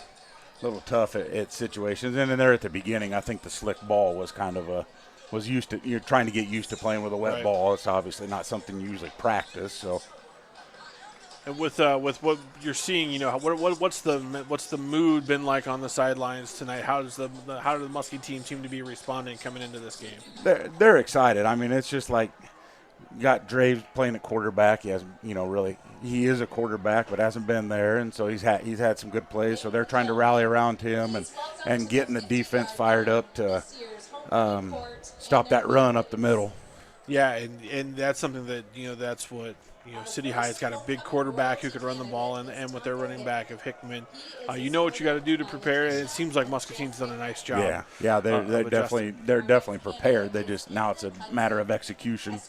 Q: little tough at situations. And then there at the beginning, I think the slick ball was kind of you're trying to get used to playing with a wet ball. It's obviously not something you usually practice, so.
A: And with what you're seeing, what's the mood been like on the sidelines tonight? How does the Muskie team seem to be responding coming into this game?
Q: They're excited. I mean, it's just like got Dre playing at quarterback. He hasn't, really, he is a quarterback, but hasn't been there, and so he's had some good plays. So they're trying to rally around him and getting the defense fired up to stop that run up the middle.
A: Yeah, and that's something that, that's what, City High's got a big quarterback who could run the ball, and with their running back of Hickman, you know what you got to do to prepare, and it seems like Muscatine's done a nice job.
Q: Yeah, they're definitely prepared. Now it's a matter of execution.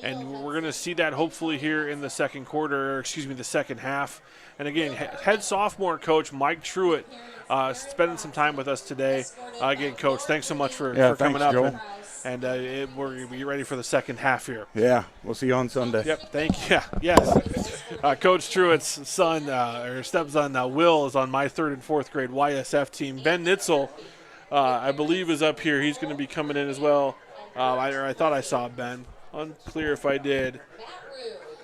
A: And we're going to see that hopefully here in the second half. And again, head sophomore coach Mike Truitt spending some time with us today. Again, Coach, thanks so much for coming up.
Q: Joel.
A: And we're going to be ready for the second half here.
Q: Yeah, we'll see you on Sunday.
A: Yep, thank you. Yes. Coach Truitt's son, or stepson, Will, is on my 3rd and 4th grade YSF team. Ben Nitzel, I believe, is up here. He's going to be coming in as well. I thought I saw Ben. Unclear if I did.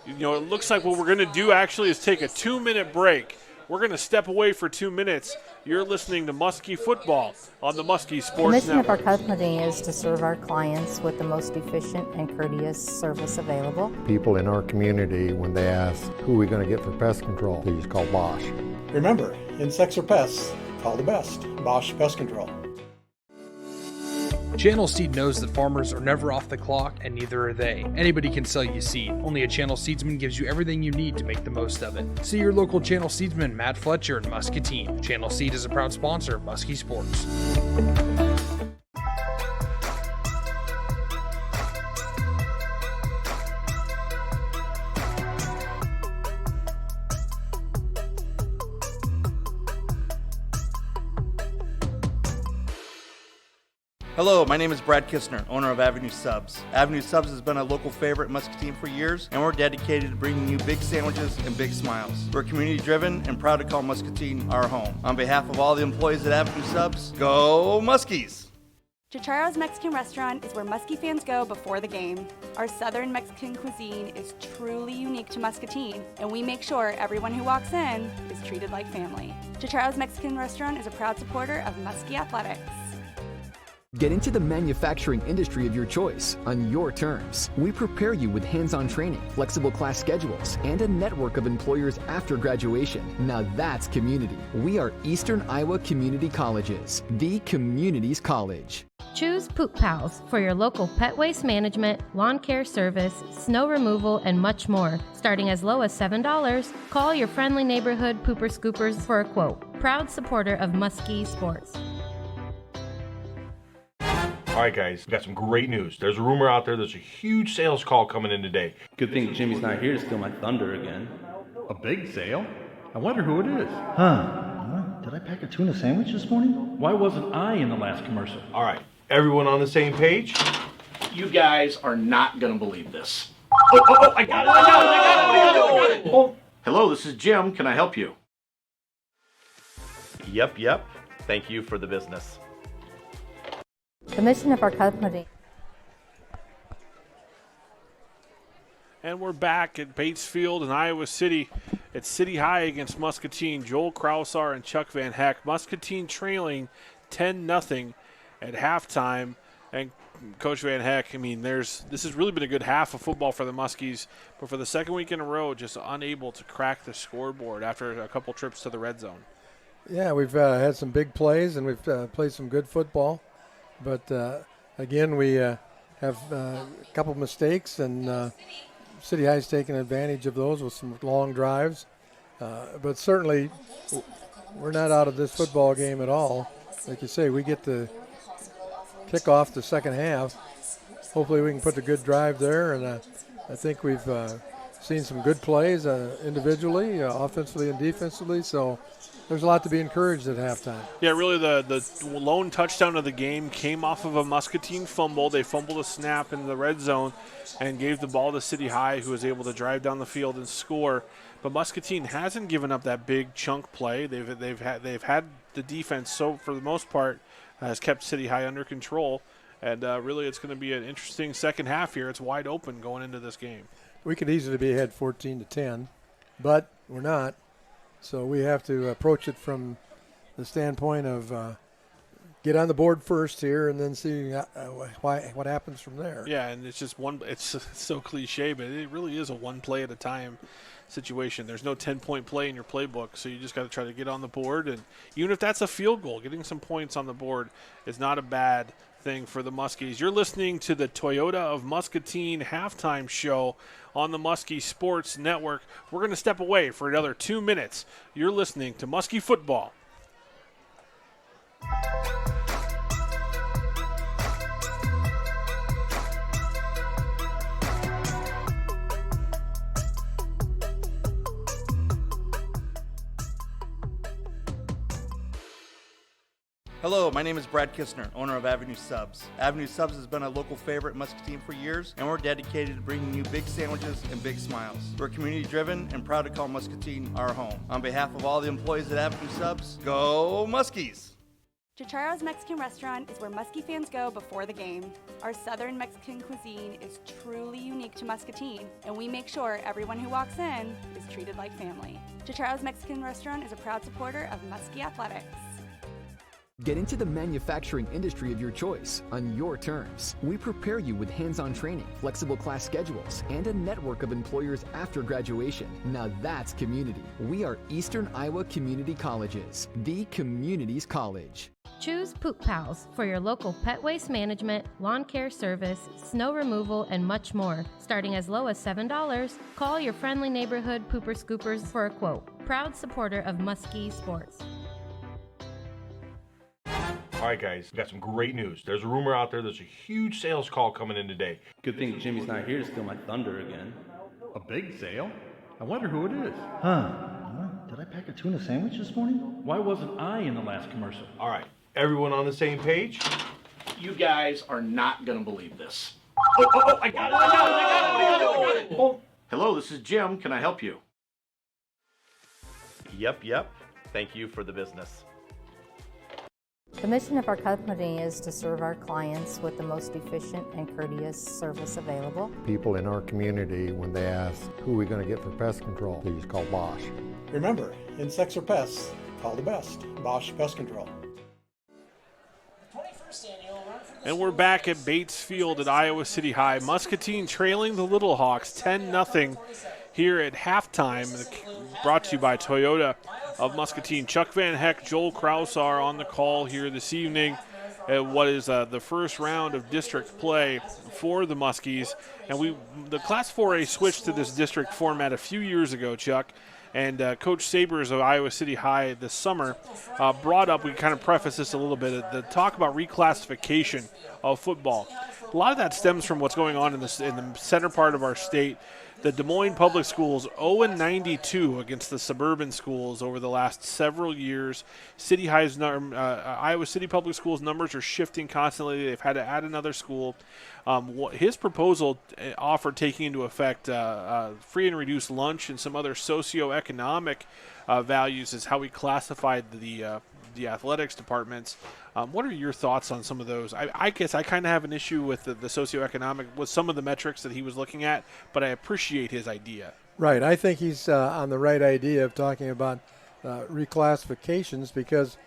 A: It looks like what we're going to do actually is take a 2-minute break. We're going to step away for 2 minutes. You're listening to Muskie Football on the Muskie Sports Network.
M: The mission of our company is to serve our clients with the most efficient and courteous service available.
N: People in our community, when they ask, who are we going to get for pest control, they just call Bosch.
O: Remember, insects or pests, call the best. Bosch Pest Control.
G: Channel Seed knows that farmers are never off the clock, and neither are they. Anybody can sell you seed. Only a Channel Seedsman gives you everything you need to make the most of it. See your local Channel Seedsman, Matt Fletcher in Muscatine. Channel Seed is a proud sponsor of Muskie Sports.
E: Hello, my name is Brad Kistner, owner of Avenue Subs. Avenue Subs has been a local favorite in Muscatine for years, and we're dedicated to bringing you big sandwiches and big smiles. We're community-driven and proud to call Muscatine our home. On behalf of all the employees at Avenue Subs, go Muskies!
D: Chicharo's Mexican Restaurant is where Muskie fans go before the game. Our Southern Mexican cuisine is truly unique to Muscatine, and we make sure everyone who walks in is treated like family. Chicharo's Mexican Restaurant is a proud supporter of Muskie Athletics.
P: Get into the manufacturing industry of your choice on your terms. We prepare you with hands-on training, flexible class schedules, and a network of employers after graduation. Now that's community. We are Eastern Iowa Community Colleges, the community's college.
F: Choose Poop Pals for your local pet waste management, lawn care service, snow removal, and much more. Starting as low as $7, call your friendly neighborhood pooper scoopers for a quote. Proud supporter of Muskie Sports.
H: All right, guys, we got some great news. There's a rumor out there. There's a huge sales call coming in today.
J: Good thing Jimmy's not here to steal my thunder again. A big sale? I wonder who it is.
K: Did I pack a tuna sandwich this morning?
J: Why wasn't I in the last commercial?
H: All right, everyone on the same page?
I: You guys are not going to believe this. I got it. Oh, hello, this is Jim. Can I help you?
L: Yep. Thank you for the business.
M: The mission of our company.
A: And we're back at Bates Field in Iowa City. It's City High against Muscatine. Joel Krausar and Chuck Van Heck. Muscatine trailing 10-0 at halftime. And Coach Van Heck, this has really been a good half of football for the Muskies, but for the second week in a row, just unable to crack the scoreboard after a couple trips to the red zone.
B: Yeah, we've had some big plays, and we've played some good football. But, again, we have a couple mistakes, and City High's taken advantage of those with some long drives. But certainly we're not out of this football game at all. Like you say, we get to kick off the second half. Hopefully we can put a good drive there, and I think we've seen some good plays individually, offensively and defensively, so there's a lot to be encouraged at halftime.
A: Yeah, really the lone touchdown of the game came off of a Muscatine fumble. They fumbled a snap in the red zone and gave the ball to City High, who was able to drive down the field and score. But Muscatine hasn't given up that big chunk play. They've had the defense, so for the most part, has kept City High under control. And really it's going to be an interesting second half here. It's wide open going into this game.
B: We could easily be ahead 14-10, but we're not. So we have to approach it from the standpoint of get on the board first here and then see what happens from there.
A: Yeah, and it's just it's so cliche, but it really is a one play at a time situation. There's no 10-point play in your playbook, so you just got to try to get on the board. And even if that's a field goal, getting some points on the board is not a bad thing for the Muskies. You're listening to the Toyota of Muscatine halftime show on the Muskie Sports Network. We're going to step away for another 2 minutes. You're listening to Muskie Football.
E: Hello, my name is Brad Kistner, owner of Avenue Subs. Avenue Subs has been a local favorite Muscatine for years, and we're dedicated to bringing you big sandwiches and big smiles. We're community-driven and proud to call Muscatine our home. On behalf of all the employees at Avenue Subs, go Muskies!
D: Chicharo's Mexican Restaurant is where Muskie fans go before the game. Our Southern Mexican cuisine is truly unique to Muscatine, and we make sure everyone who walks in is treated like family. Chicharo's Mexican Restaurant is a proud supporter of Muskie Athletics.
P: Get into the manufacturing industry of your choice on your terms. We prepare you with hands-on training, flexible class schedules, and a network of employers after graduation. Now that's community. We are Eastern Iowa Community Colleges, the community's college.
F: Choose Poop Pals for your local pet waste management, lawn care service, snow removal, and much more. Starting as low as $7, call your friendly neighborhood pooper scoopers for a quote. Proud supporter of Muskie Sports.
H: All right, guys, we got some great news. There's a rumor out there. There's a huge sales call coming in today.
J: Good thing Jimmy's not here to steal my thunder again. A big sale? I wonder who it is.
K: Did I pack a tuna sandwich this morning?
J: Why wasn't I in the last commercial?
H: All right, everyone on the same page?
I: You guys are not going to believe this. Oh, I got it. Oh, hello, this is Jim. Can I help you?
L: Yep. Thank you for the business.
M: The mission of our company is to serve our clients with the most efficient and courteous service available.
N: People in our community, when they ask, who are we going to get for pest control, they just call Bosch.
O: Remember, insects or pests, call the best. Bosch Pest Control.
A: And we're back at Bates Field at Iowa City High. Muscatine trailing the Little Hawks 10-0 here at halftime. Brought to you by Toyota of Muscatine. Chuck Van Heck, Joel Kraus are on the call here this evening at what is the first round of district play for the Muskies. And the Class 4A switched to this district format a few years ago, Chuck. And Coach Sabers of Iowa City High this summer brought up, we kind of preface this a little bit, the talk about reclassification of football. A lot of that stems from what's going on in the center part of our state. The Des Moines Public Schools 0-92 against the suburban schools over the last several years. Iowa City Public Schools numbers are shifting constantly. They've had to add another school. His proposal offered taking into effect free and reduced lunch and some other socioeconomic values is how we classified the athletics departments. What are your thoughts on some of those? I guess I kind of have an issue with the socioeconomic, with some of the metrics that he was looking at, but I appreciate his idea.
B: Right. I think he's on the right idea of talking about reclassifications because,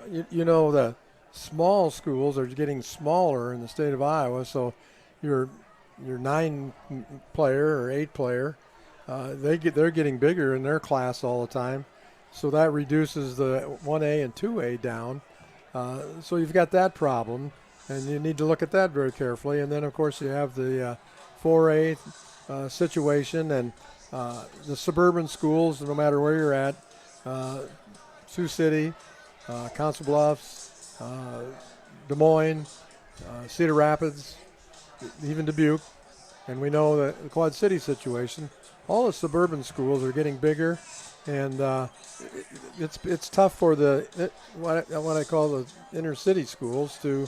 B: the small schools are getting smaller in the state of Iowa, so your 9-player or 8-player, they're getting bigger in their class all the time. So that reduces the 1A and 2A down. So you've got that problem, and you need to look at that very carefully. And then, of course, you have the 4A situation and the suburban schools, no matter where you're at, Sioux City, Council Bluffs, Des Moines, Cedar Rapids, even Dubuque. And we know that the Quad City situation, all the suburban schools are getting bigger. And it's tough for what I call the inner city schools to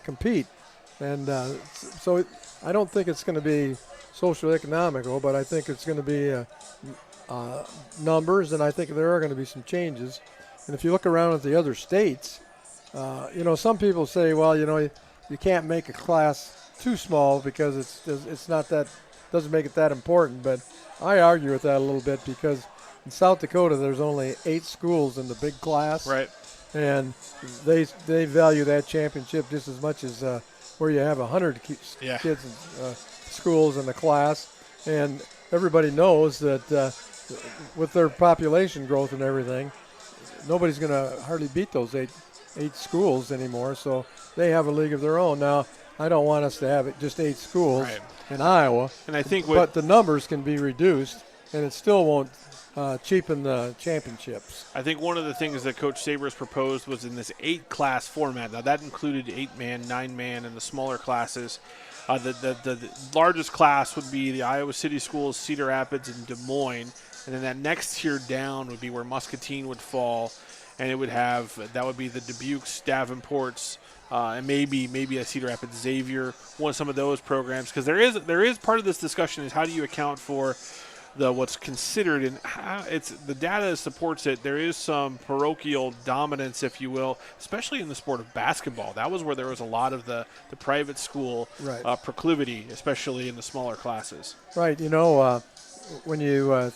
B: compete, and so I don't think it's going to be socioeconomical, but I think it's going to be numbers, and I think there are going to be some changes. And if you look around at the other states, some people say, well, you can't make a class too small because it's not that, doesn't make it that important. But I argue with that a little bit because in South Dakota, there's only 8 schools in the big class.
A: Right.
B: and they value that championship just as much as where you have 100 kids in schools in the class, and everybody knows that with their population growth and everything, nobody's going to hardly beat those eight schools anymore. So they have a league of their own now. I don't want us to have it just 8 schools in Iowa,
A: and I think
B: but the numbers can be reduced, and it still won't cheapen the championships.
A: I think one of the things that Coach Sabers proposed was in this 8-class format. Now, that included 8-man, 9-man, and the smaller classes. The largest class would be the Iowa City Schools, Cedar Rapids, and Des Moines. And then that next tier down would be where Muscatine would fall. And it would have, that would be the Dubukes, Davenports, and maybe a Cedar Rapids Xavier, one of some of those programs. Because there is part of this discussion is how do you account for what's considered, and it's the data supports it. There is some parochial dominance, if you will, especially in the sport of basketball. That was where there was a lot of the private school proclivity, especially in the smaller classes.
B: Right. You know, when you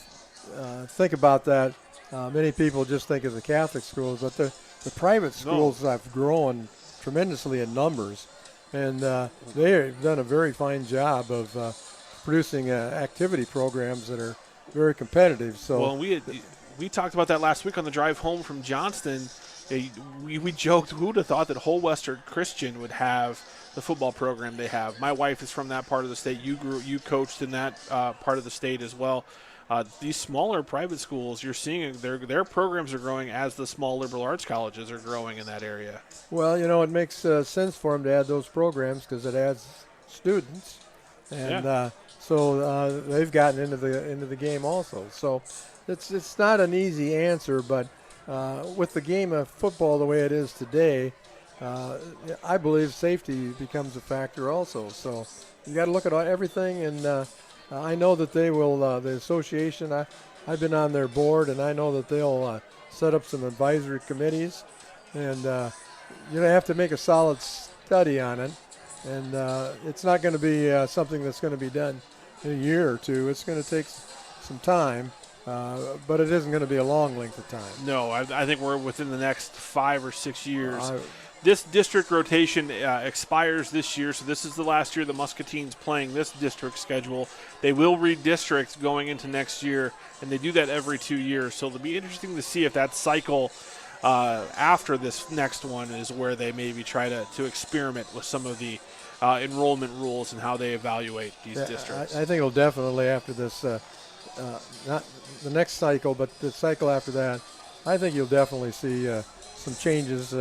B: think about that, many people just think of the Catholic schools, but the private schools have grown tremendously in numbers, and they've done a very fine job of producing activity programs that are very competitive. So,
A: well, we talked about that last week on the drive home from Johnston. We joked, who would have thought that Whole Western Christian would have the football program they have. My wife is from that part of the state. You coached in that part of the state as well. These smaller private schools, you're seeing their programs are growing as the small liberal arts colleges are growing in that area.
B: Well, you know, it makes sense for them to add those programs because it adds students, and so they've gotten into the game also. So it's not an easy answer, but with the game of football the way it is today, I believe safety becomes a factor also. So you got to look at everything, and I know that they will. The association, I've been on their board, and I know that they'll set up some advisory committees, and you have to make a solid study on it. And it's not going to be something that's going to be done in a year or two. It's going to take some time, but it isn't going to be a long length of time.
A: No, I think we're within the next 5 or 6 years. This district rotation expires this year, so this is the last year the Muscatine's playing this district schedule. They will redistrict going into next year, and they do that every 2 years. So it'll be interesting to see if that cycle after this next one is where they maybe try to experiment with some of the enrollment rules and how they evaluate these districts.
B: I think it'll definitely after this, not the next cycle, but the cycle after that, I think you'll definitely see some changes.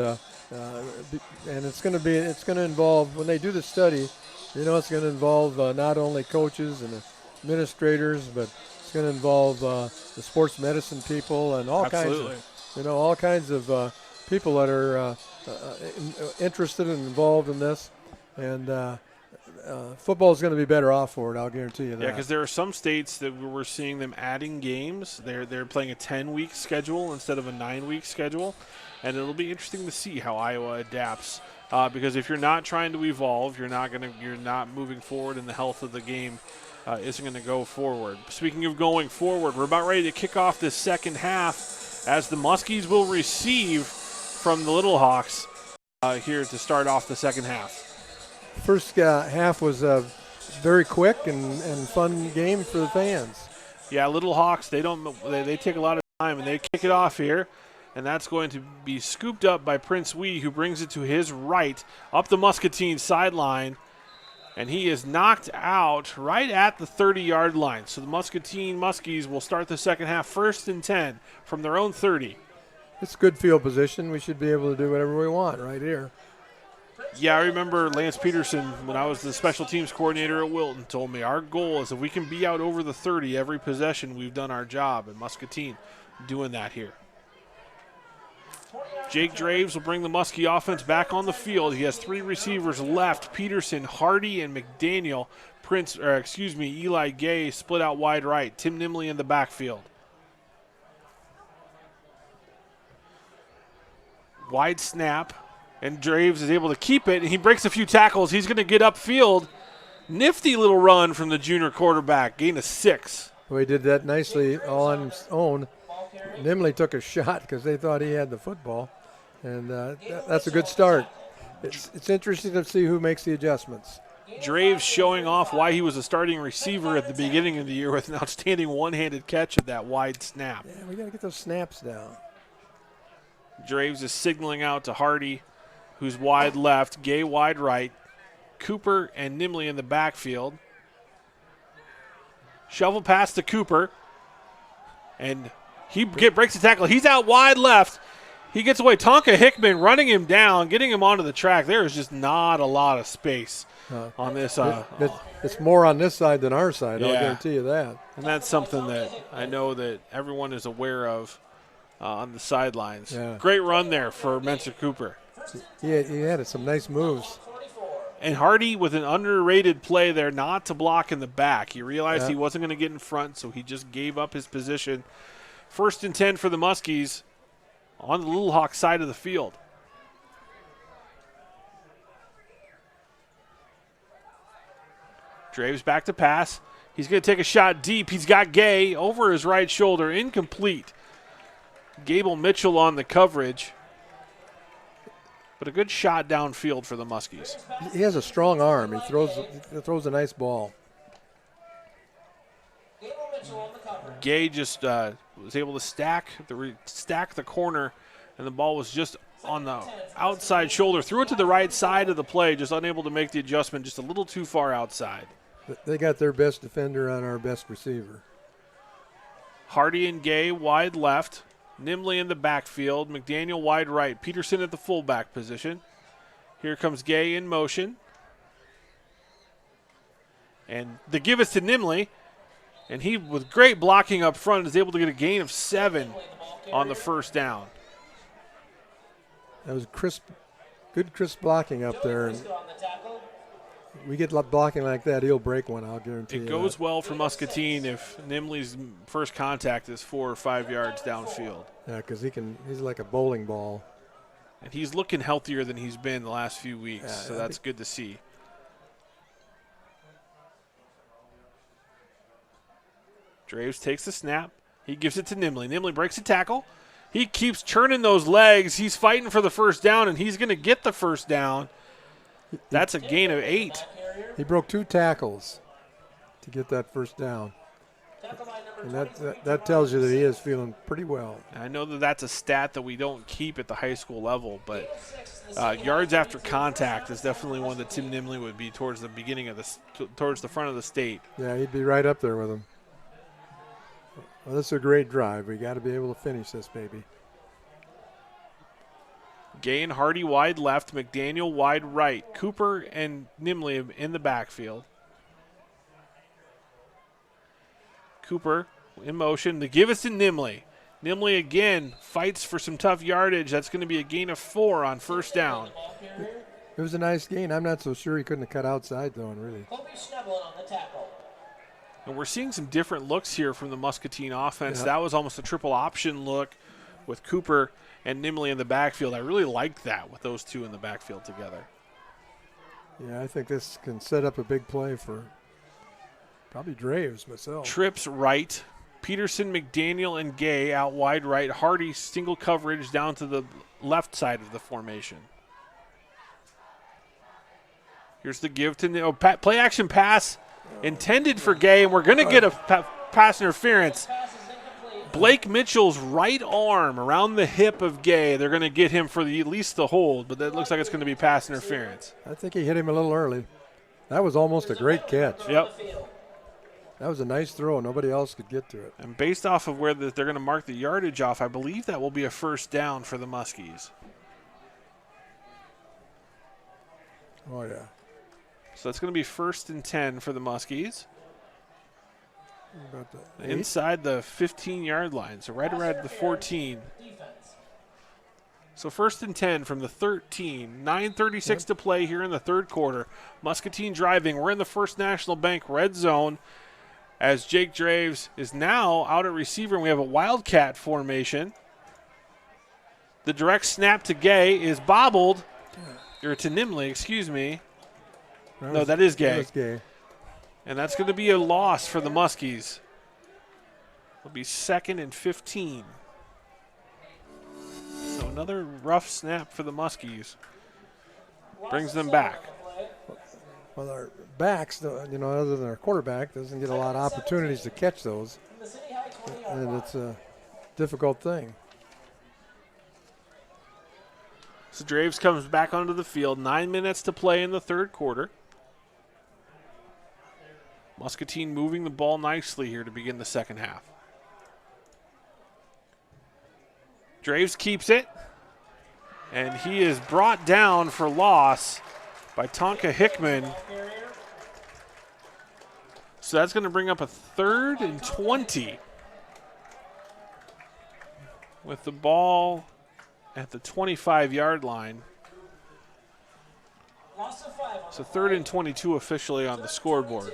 B: And it's going to involve, when they do the study, it's going to involve not only coaches and administrators, but it's going to involve the sports medicine people and all kinds of people that are interested and involved in this. And football is going to be better off for it, I'll guarantee you that.
A: Yeah, because there are some states that we're seeing them adding games. They're playing a 10-week schedule instead of a 9-week schedule. And it'll be interesting to see how Iowa adapts, because if you're not trying to evolve, you're not moving forward, and the health of the game isn't going to go forward. Speaking of going forward, we're about ready to kick off this second half as the Muskies will receive from the Little Hawks here to start off the second half.
B: First half was a very quick and fun game for the fans.
A: Yeah, Little Hawks, they take a lot of time, and they kick it off here. And that's going to be scooped up by Prince Wee, who brings it to his right, up the Muscatine sideline. And he is knocked out right at the 30-yard line. So the Muscatine Muskies will start the second half 1st and 10 from their own 30.
B: It's good field position. We should be able to do whatever we want right here.
A: Yeah, I remember Lance Peterson, when I was the special teams coordinator at Wilton, told me our goal is if we can be out over the 30 every possession, we've done our job. And Muscatine doing that here. Jake Draves will bring the Muskie offense back on the field. He has 3 receivers left: Peterson, Hardy, and McDaniel. Eli Gay split out wide right. Tim Nimley in the backfield. Wide snap, and Draves is able to keep it, and he breaks a few tackles. He's going to get upfield. Nifty little run from the junior quarterback. Gain of 6.
B: Well, he did that nicely all on his own. Nimley took a shot because they thought he had the football, And that's a good start. It's interesting to see who makes the adjustments.
A: Draves showing off why he was a starting receiver at the beginning of the year with an outstanding one-handed catch of that wide snap.
B: Yeah, we got to get those snaps down.
A: Draves is signaling out to Hardy, who's wide left, Gay wide right, Cooper and Nimley in the backfield. Shovel pass to Cooper, and he breaks the tackle. He's out wide left. He gets away. Tonka Hickman running him down, getting him onto the track. There is just not a lot of space on this.
B: It's more on this side than our side,
A: Yeah.
B: I'll guarantee you that.
A: And that's something that I know that everyone is aware of on the sidelines.
B: Yeah.
A: Great run there for Mentor Cooper.
B: He had some nice moves.
A: And Hardy with an underrated play there not to block in the back. He realized
B: Yeah.
A: he wasn't going to get in front, so he just gave up his position. 1st and 10 for the Muskies on the Little Hawk side of the field. Draves back to pass. He's going to take a shot deep. He's got Gay over his right shoulder. Incomplete. Gable Mitchell on the coverage. But a good shot downfield for the Muskies.
B: He has a strong arm. He throws a nice ball.
A: Gay just was able to stack the corner, and the ball was just on the outside shoulder. Threw it to the right side of the play, just unable to make the adjustment, just a little too far outside.
B: They got their best defender on our best receiver.
A: Hardy and Gay wide left. Nimley in the backfield. McDaniel wide right. Peterson at the fullback position. Here comes Gay in motion. And the give is to Nimley. And he, with great blocking up front, is able to get a gain of 7 on the first down.
B: That was good crisp blocking up there. And we get blocking like that, he'll break one, I'll guarantee you.
A: It goes well for Muscatine if Nimley's first contact is 4 or 5 yards downfield.
B: Yeah, because he's like a bowling ball.
A: And he's looking healthier than he's been the last few weeks,
B: Yeah,
A: so that's good to see. Draves takes the snap. He gives it to Nimley. Nimley breaks the tackle. He keeps churning those legs. He's fighting for the first down, and he's going to get the first down. That's a gain of 8.
B: He broke 2 tackles to get that first down. And that tells you that he is feeling pretty well.
A: I know that that's a stat that we don't keep at the high school level, but yards after contact is definitely one that Tim Nimley would be towards the beginning of towards the front of the state.
B: Yeah, he'd be right up there with him. Well, this is a great drive. We got to be able to finish this, baby.
A: Gay and Hardy wide left, McDaniel wide right. Cooper and Nimley in the backfield. Cooper in motion. The give is to Nimley. Nimley again fights for some tough yardage. That's going to be a gain of 4 on first down.
B: It was a nice gain. I'm not so sure he couldn't have cut outside, though, really.
A: And we're seeing some different looks here from the Muscatine offense.
B: Yeah.
A: That was almost a triple option look with Cooper and Nimley in the backfield. I really liked that with those two in the backfield together.
B: Yeah, I think this can set up a big play for probably Draves myself.
A: Trips right. Peterson, McDaniel, and Gay out wide right. Hardy single coverage down to the left side of the formation. Here's the give to play action pass intended for Gay, and we're going to get a pass interference. Blake Mitchell's right arm around the hip of Gay. They're going to get him for at least the hold, but that looks like it's going to be pass interference.
B: I think he hit him a little early. That was almost a great catch.
A: Yep.
B: That was a nice throw. Nobody else could get to it.
A: And based off of where they're going to mark the yardage off, I believe that will be a first down for the Muskies.
B: Oh, yeah.
A: So that's going to be 1st and 10 for the Muskies.
B: About the
A: Inside the 15-yard line, so right around the 14. So 1st and 10 from the 13. 9:36 to play here in the third quarter. Muscatine driving. We're in the First National Bank red zone as Jake Draves is now out at receiver, and we have a Wildcat formation. The direct snap to Gay is bobbled, or to Nimley, excuse me. No, that is Gay.
B: That was Gay.
A: And that's going to be a loss for the Muskies. It'll be 2nd and 15. So another rough snap for the Muskies. Brings them back.
B: Well, our backs, you know, other than our quarterback, doesn't get a lot of opportunities to catch those, and it's a difficult thing.
A: So Draves comes back onto the field. 9 minutes to play in the third quarter. Muscatine moving the ball nicely here to begin the second half. Draves keeps it, and he is brought down for loss by Tonka Hickman. So that's going to bring up a 3rd and 20 with the ball at the 25-yard line. So 3rd and 22 officially on the scoreboard.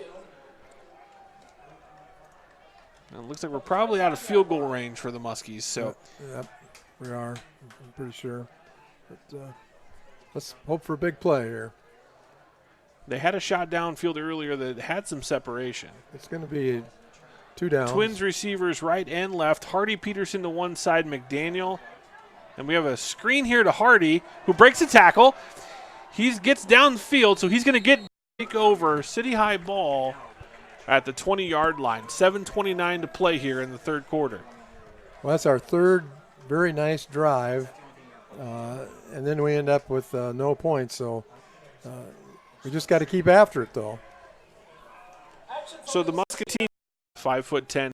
A: And it looks like we're probably out of field goal range for the Muskies. So
B: yep, we are. I'm pretty sure. But let's hope for a big play here.
A: They had a shot downfield earlier that had some separation.
B: It's going to be 2 downs.
A: Twins receivers right and left. Hardy Peterson to one side, McDaniel. And we have a screen here to Hardy, who breaks a tackle. He gets downfield, so he's going to take over City High ball at the 20-yard line. 7:29 to play here in the third quarter.
B: Well, that's our third very nice drive, and then we end up with no points. So we just got to keep after it, though.
A: So the Muscatine, 5'10",